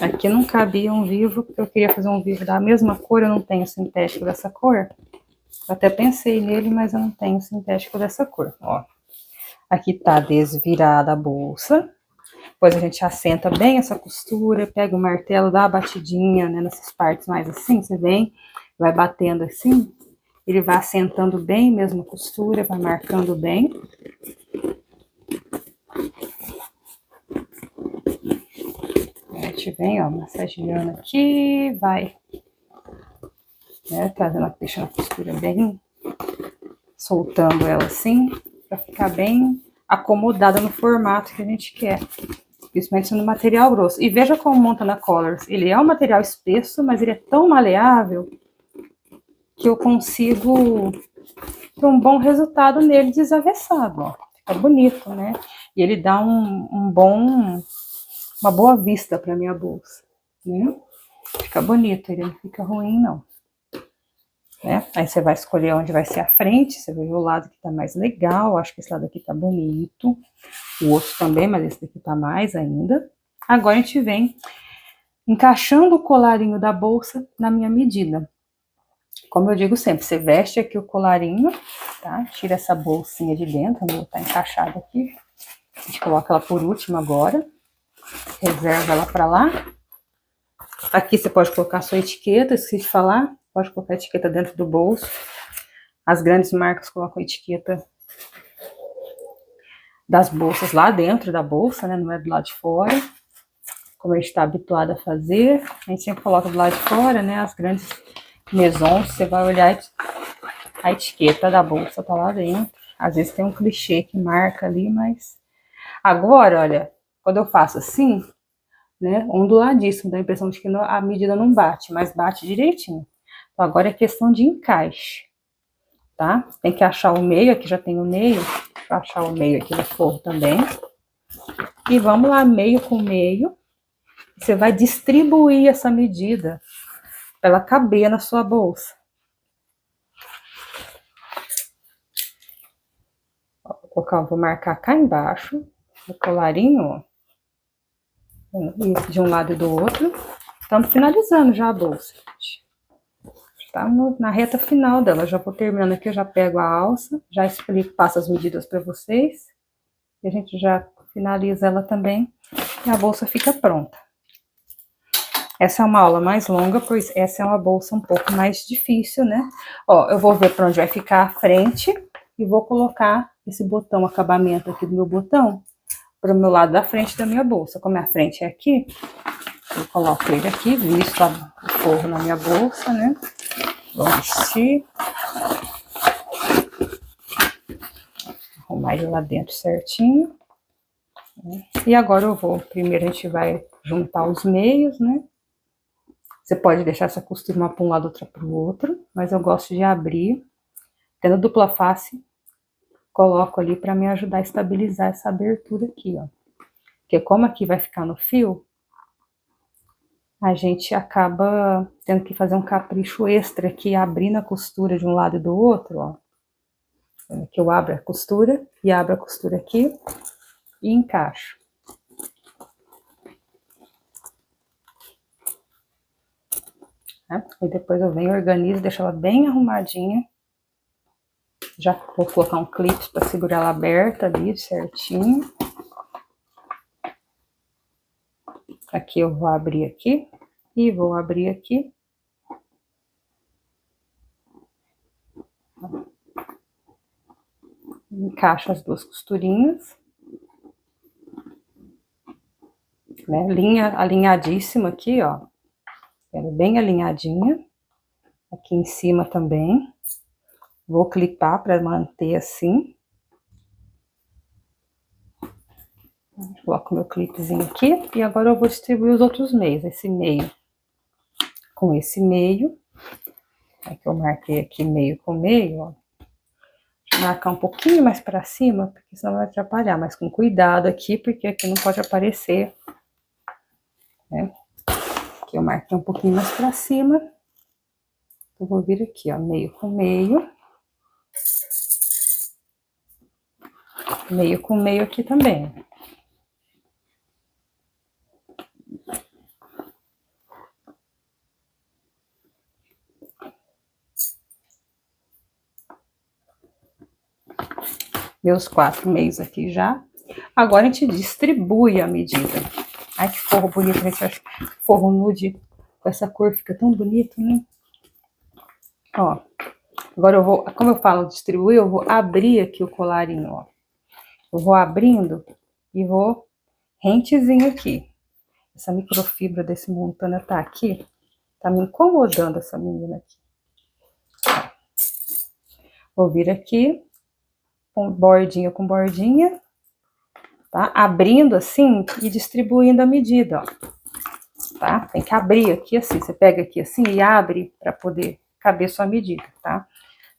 Aqui não cabia um vivo, porque eu queria fazer um vivo da mesma cor, eu não tenho sintético dessa cor. Eu até pensei nele, mas eu não tenho sintético dessa cor, ó. Aqui tá desvirada a bolsa. Depois a gente assenta bem essa costura, pega o martelo, dá a batidinha, né, nessas partes mais assim, você vem, vai batendo assim, ele vai assentando bem mesmo a costura, vai marcando bem. A gente vem, ó, massageando aqui, vai, né, trazendo, deixando a costura bem, soltando ela assim, pra ficar bem acomodada no formato que a gente quer. Principalmente no material grosso. E veja como monta na Colors. Ele é um material espesso, mas ele é tão maleável que eu consigo ter um bom resultado nele desavessado, ó. Fica bonito, né? E ele dá uma boa vista para minha bolsa, né? Fica bonito, ele não fica ruim, não. Né? Aí você vai escolher onde vai ser a frente, você vai ver o lado que tá mais legal, acho que esse lado aqui tá bonito, o outro também, mas esse daqui tá mais ainda. Agora a gente vem encaixando o colarinho da bolsa na minha medida. Como eu digo sempre, você veste aqui o colarinho, tá? Tira essa bolsinha de dentro, a tá encaixada aqui. A gente coloca ela por último agora, reserva ela pra lá. Aqui você pode colocar a sua etiqueta, esqueci de falar. Pode colocar a etiqueta dentro do bolso. As grandes marcas colocam a etiqueta das bolsas lá dentro da bolsa, né? Não é do lado de fora. Como a gente está habituado a fazer. A gente sempre coloca do lado de fora, né? As grandes maisons, você vai olhar a etiqueta da bolsa, tá lá dentro. Às vezes tem um clichê que marca ali, mas... Agora, olha, quando eu faço assim, né? Onduladíssimo, dá a impressão de que a medida não bate, mas bate direitinho. Então, agora é questão de encaixe, tá? Tem que achar o meio, aqui já tem o meio, vou achar o meio aqui no forro também. E vamos lá, meio com meio. Você vai distribuir essa medida para ela caber na sua bolsa. Vou marcar cá embaixo, o colarinho, ó. De um lado e do outro. Estamos finalizando já a bolsa, gente. Tá na reta final dela, já vou terminando aqui, eu já pego a alça, já explico, passo as medidas para vocês, e a gente já finaliza ela também, e a bolsa fica pronta. Essa é uma aula mais longa, pois essa é uma bolsa um pouco mais difícil, né? Ó, eu vou ver para onde vai ficar a frente e vou colocar esse botão, o acabamento aqui do meu botão, para o meu lado da frente da minha bolsa. Como a frente é aqui, eu coloco ele aqui, visto o forro na minha bolsa, né? Vou vestir. Arrumar ele lá dentro certinho. E agora eu vou, primeiro a gente vai juntar os meios, né? Você pode deixar essa costura uma para um lado, outra para o outro, mas eu gosto de abrir. Tendo dupla face, coloco ali para me ajudar a estabilizar essa abertura aqui, ó. Porque como aqui vai ficar no fio, a gente acaba tendo que fazer um capricho extra aqui, abrindo a costura de um lado e do outro, ó. Aqui eu abro a costura e abro a costura aqui e encaixo. E depois eu venho, organizo, deixo ela bem arrumadinha. Já vou colocar um clipe para segurar ela aberta ali certinho. Aqui eu vou abrir aqui e vou abrir aqui. Encaixo as duas costurinhas. Né? Linha alinhadíssima aqui, ó. Bem alinhadinha. Aqui em cima também. Vou clipar para manter assim. Coloco meu clipezinho aqui. E agora eu vou distribuir os outros meios. Esse meio com esse meio. Aí que eu marquei aqui meio com meio, ó. Vou marcar um pouquinho mais para cima, porque senão vai atrapalhar. Mas com cuidado aqui, porque aqui não pode aparecer, né? Aqui eu marquei um pouquinho mais para cima. Eu vou vir aqui, ó, meio com meio. Meio com meio aqui também. Meus 4 meios aqui já. Agora a gente distribui a medida. Ai, que forro bonito, né? Esse forro nude com essa cor fica tão bonito, né? Ó, agora eu vou, como eu falo distribuir, eu vou abrir aqui o colarinho, ó. Eu vou abrindo e vou rentezinho aqui. Essa microfibra desse montana tá aqui, tá me incomodando essa menina aqui. Ó. Vou vir aqui, com bordinha, tá? Abrindo assim e distribuindo a medida, ó. Tá? Tem que abrir aqui assim, você pega aqui assim e abre para poder caber sua medida, tá?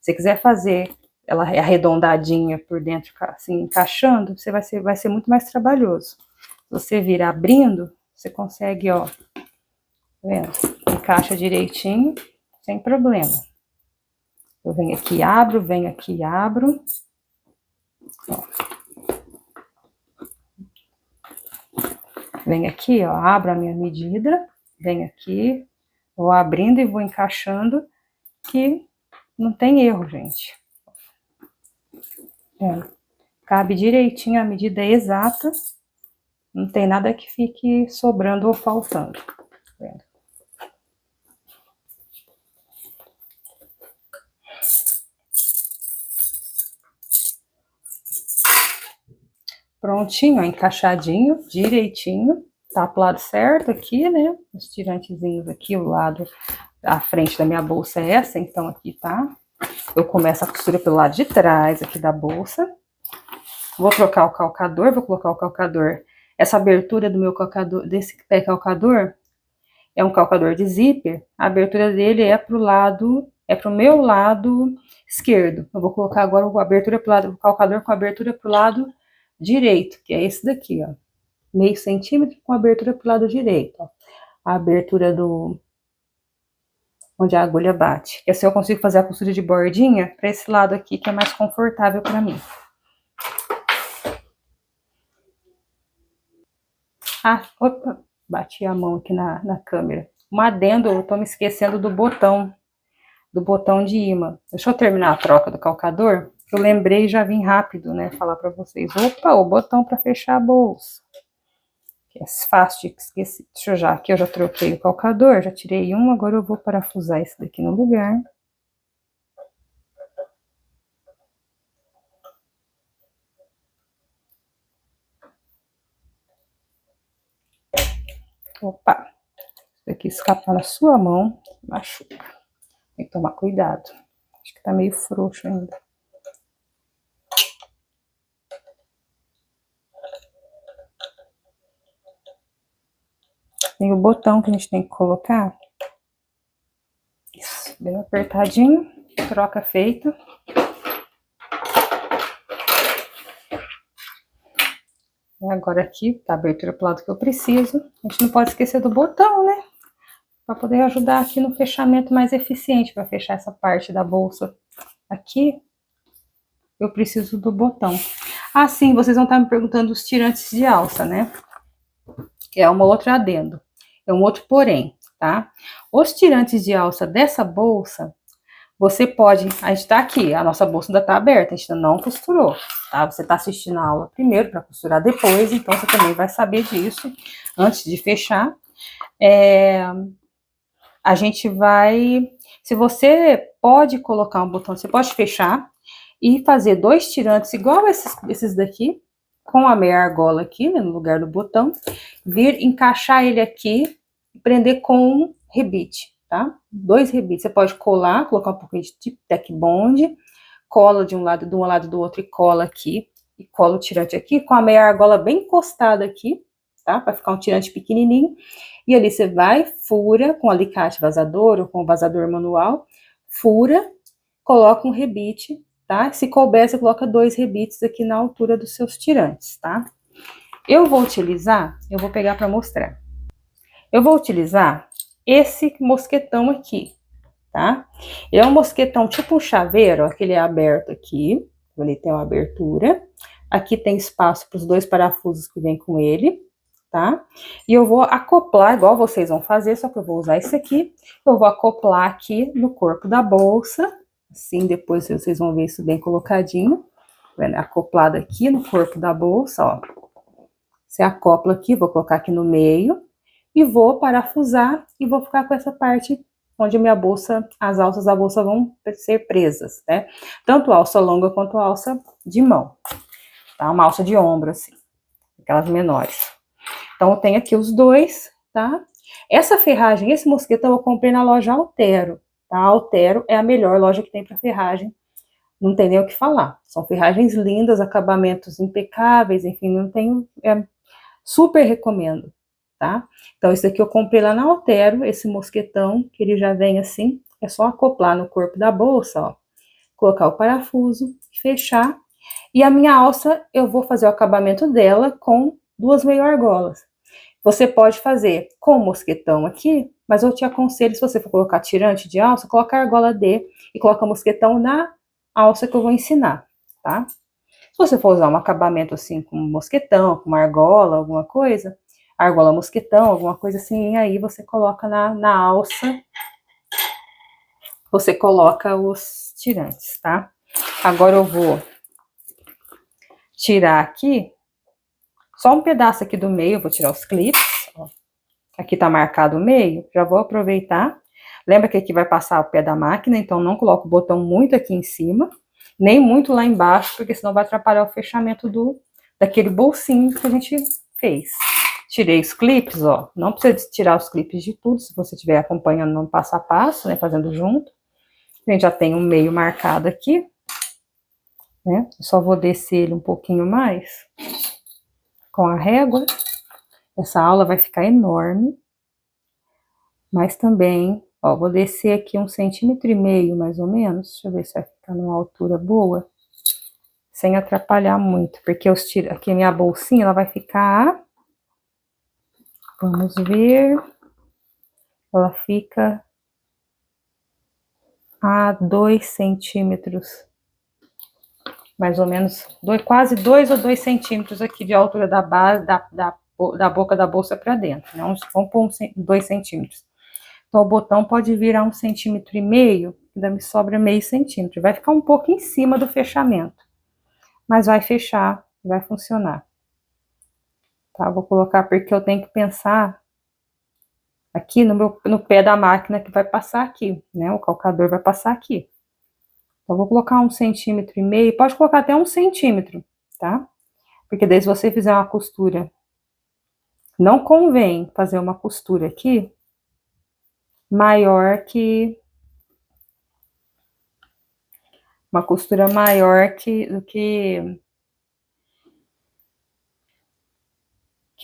Se você quiser fazer ela arredondadinha por dentro, assim, encaixando, vai ser muito mais trabalhoso. Se você vir abrindo, você consegue, ó, tá vendo? Encaixa direitinho, sem problema. Eu venho aqui e abro, ó. Venho aqui, ó, abro a minha medida, venho aqui, vou abrindo e vou encaixando, que não tem erro, gente. Cabe direitinho a medida exata, não tem nada que fique sobrando ou faltando. Prontinho, ó, encaixadinho, direitinho. Tá pro lado certo aqui, né? Os tirantezinhos aqui, o lado, a frente da minha bolsa é essa, então aqui tá. Eu começo a costura pelo lado de trás aqui da bolsa. Vou trocar o calcador, vou colocar o calcador. Essa abertura do meu calcador, desse pé calcador, é um calcador de zíper. A abertura dele é pro lado, é pro meu lado esquerdo. Eu vou colocar agora a abertura pro lado, o calcador com a abertura pro lado direito, que é esse daqui, ó. Meio centímetro com abertura pro lado direito, ó. A abertura do onde a agulha bate. E assim eu consigo fazer a costura de bordinha para esse lado aqui, que é mais confortável para mim. Ah, opa, bati a mão aqui na câmera. Um adendo, eu tô me esquecendo do botão de imã. Deixa eu terminar a troca do calcador. Eu lembrei e já vim rápido, né, falar para vocês. Opa, o botão para fechar a bolsa. É fácil de esquecer. Deixa eu já, aqui eu já troquei o calcador, já tirei um, agora eu vou parafusar esse daqui no lugar. Opa, isso daqui escapar na sua mão, machuca. Tem que tomar cuidado. Acho que tá meio frouxo ainda. Tem o botão que a gente tem que colocar. Isso, bem apertadinho. Troca feita. Agora aqui, tá a abertura pro lado que eu preciso. A gente não pode esquecer do botão, né? Para poder ajudar aqui no fechamento mais eficiente, para fechar essa parte da bolsa aqui, eu preciso do botão. Ah, sim, vocês vão estar me perguntando dos tirantes de alça, né? É uma outra adendo, é um outro porém, tá? Os tirantes de alça dessa bolsa, você pode, a gente tá aqui, a nossa bolsa ainda tá aberta, a gente ainda não costurou, tá? Você tá assistindo a aula primeiro para costurar depois, então você também vai saber disso antes de fechar. A gente vai, se você pode colocar um botão, você pode fechar e fazer 2 tirantes igual esses daqui, com a meia argola aqui, né, no lugar do botão, vir encaixar ele aqui e prender com um rebite, tá? 2 rebites, você pode colar, colocar um pouquinho de tack bond, cola de um lado do outro e cola aqui, e cola o tirante aqui, com a meia argola bem encostada aqui, tá? Para ficar um tirante pequenininho. E ali você vai, fura com alicate vazador ou com vazador manual, fura, coloca um rebite, tá? Se couber, você coloca 2 rebites aqui na altura dos seus tirantes, tá? Eu vou pegar para mostrar. Eu vou utilizar esse mosquetão aqui, tá? Ele é um mosquetão tipo um chaveiro, ó, que ele é aberto aqui, ele tem uma abertura. Aqui tem espaço para os 2 parafusos que vem com ele, tá? E eu vou acoplar, igual vocês vão fazer, só que eu vou usar esse aqui. Eu vou acoplar aqui no corpo da bolsa, assim, depois vocês vão ver isso bem colocadinho. Acoplado aqui no corpo da bolsa, ó. Você acopla aqui, vou colocar aqui no meio, e vou parafusar, e vou ficar com essa parte onde minha bolsa, as alças da bolsa vão ser presas, né? Tanto alça longa quanto alça de mão, tá? Uma alça de ombro, assim, aquelas menores. Então, eu tenho aqui os 2, tá? Essa ferragem, esse mosquetão, eu comprei na loja Altero, tá? Altero é a melhor loja que tem para ferragem, não tem nem o que falar. São ferragens lindas, acabamentos impecáveis, enfim, não tenho... super recomendo, tá? Então, esse aqui eu comprei lá na Altero, esse mosquetão, que ele já vem assim, é só acoplar no corpo da bolsa, ó. Colocar o parafuso, fechar. E a minha alça, eu vou fazer o acabamento dela com 2 meio argolas. Você pode fazer com o mosquetão aqui, mas eu te aconselho, se você for colocar tirante de alça, coloca a argola D e coloca o mosquetão na alça que eu vou ensinar, tá? Se você for usar um acabamento assim com um mosquetão, com uma argola, alguma coisa, argola mosquetão, alguma coisa assim, aí você coloca na alça, você coloca os tirantes, tá? Agora eu vou tirar aqui, só um pedaço aqui do meio, eu vou tirar os clipes, ó. Aqui tá marcado o meio, já vou aproveitar. Lembra que aqui vai passar o pé da máquina, então não coloco o botão muito aqui em cima, nem muito lá embaixo, porque senão vai atrapalhar o fechamento daquele bolsinho que a gente fez. Tirei os clipes, ó, não precisa tirar os clipes de tudo, se você estiver acompanhando no passo a passo, né, fazendo junto. A gente já tem um meio marcado aqui, né, eu só vou descer ele um pouquinho mais com a régua. Essa aula vai ficar enorme, mas também, ó, vou descer aqui 1,5 centímetros, mais ou menos, deixa eu ver se vai ficar numa altura boa, sem atrapalhar muito, porque aqui a minha bolsinha, ela vai ficar, vamos ver, ela fica a 2 centímetros, mais ou menos, quase 2 ou 2 centímetros aqui de altura da base, da boca da bolsa para dentro, né? Vamos pôr 2 centímetros. Então, o botão pode virar 1,5 centímetros, ainda me sobra meio centímetro. Vai ficar um pouco em cima do fechamento, mas vai fechar, vai funcionar. tá? Vou colocar porque eu tenho que pensar aqui no pé da máquina que vai passar aqui, né? O calcador vai passar aqui. Então, vou colocar 1,5 cm, pode colocar até 1 centímetro, tá? Porque daí se você fizer uma costura, não convém fazer uma costura aqui maior que... Uma costura maior que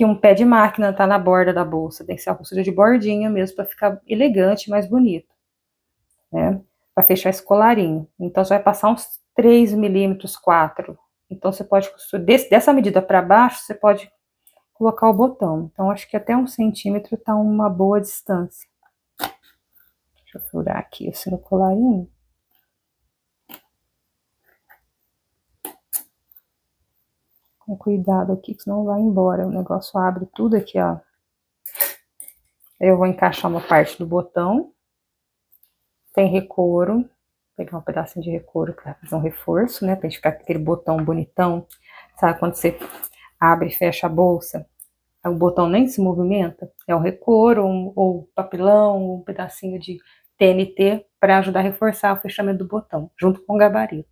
um pé de máquina tá na borda da bolsa. Tem que ser uma costura de bordinha mesmo, para ficar elegante, mais bonito, né? Para fechar esse colarinho. Então, você vai passar uns 3 milímetros, 4. Então, você pode costurar, dessa medida para baixo, você pode colocar o botão. Então, acho que até 1 centímetro tá uma boa distância. Deixa eu furar aqui assim no colarinho. Com cuidado aqui, que senão vai embora. O negócio abre tudo aqui, ó. Eu vou encaixar uma parte do botão. Tem recouro. Vou pegar um pedacinho de recouro para fazer um reforço, né? Pra gente ficar com aquele botão bonitão. Sabe quando você abre e fecha a bolsa? O botão nem se movimenta? É um recouro, ou papelão, um pedacinho de TNT para ajudar a reforçar o fechamento do botão, junto com o gabarito.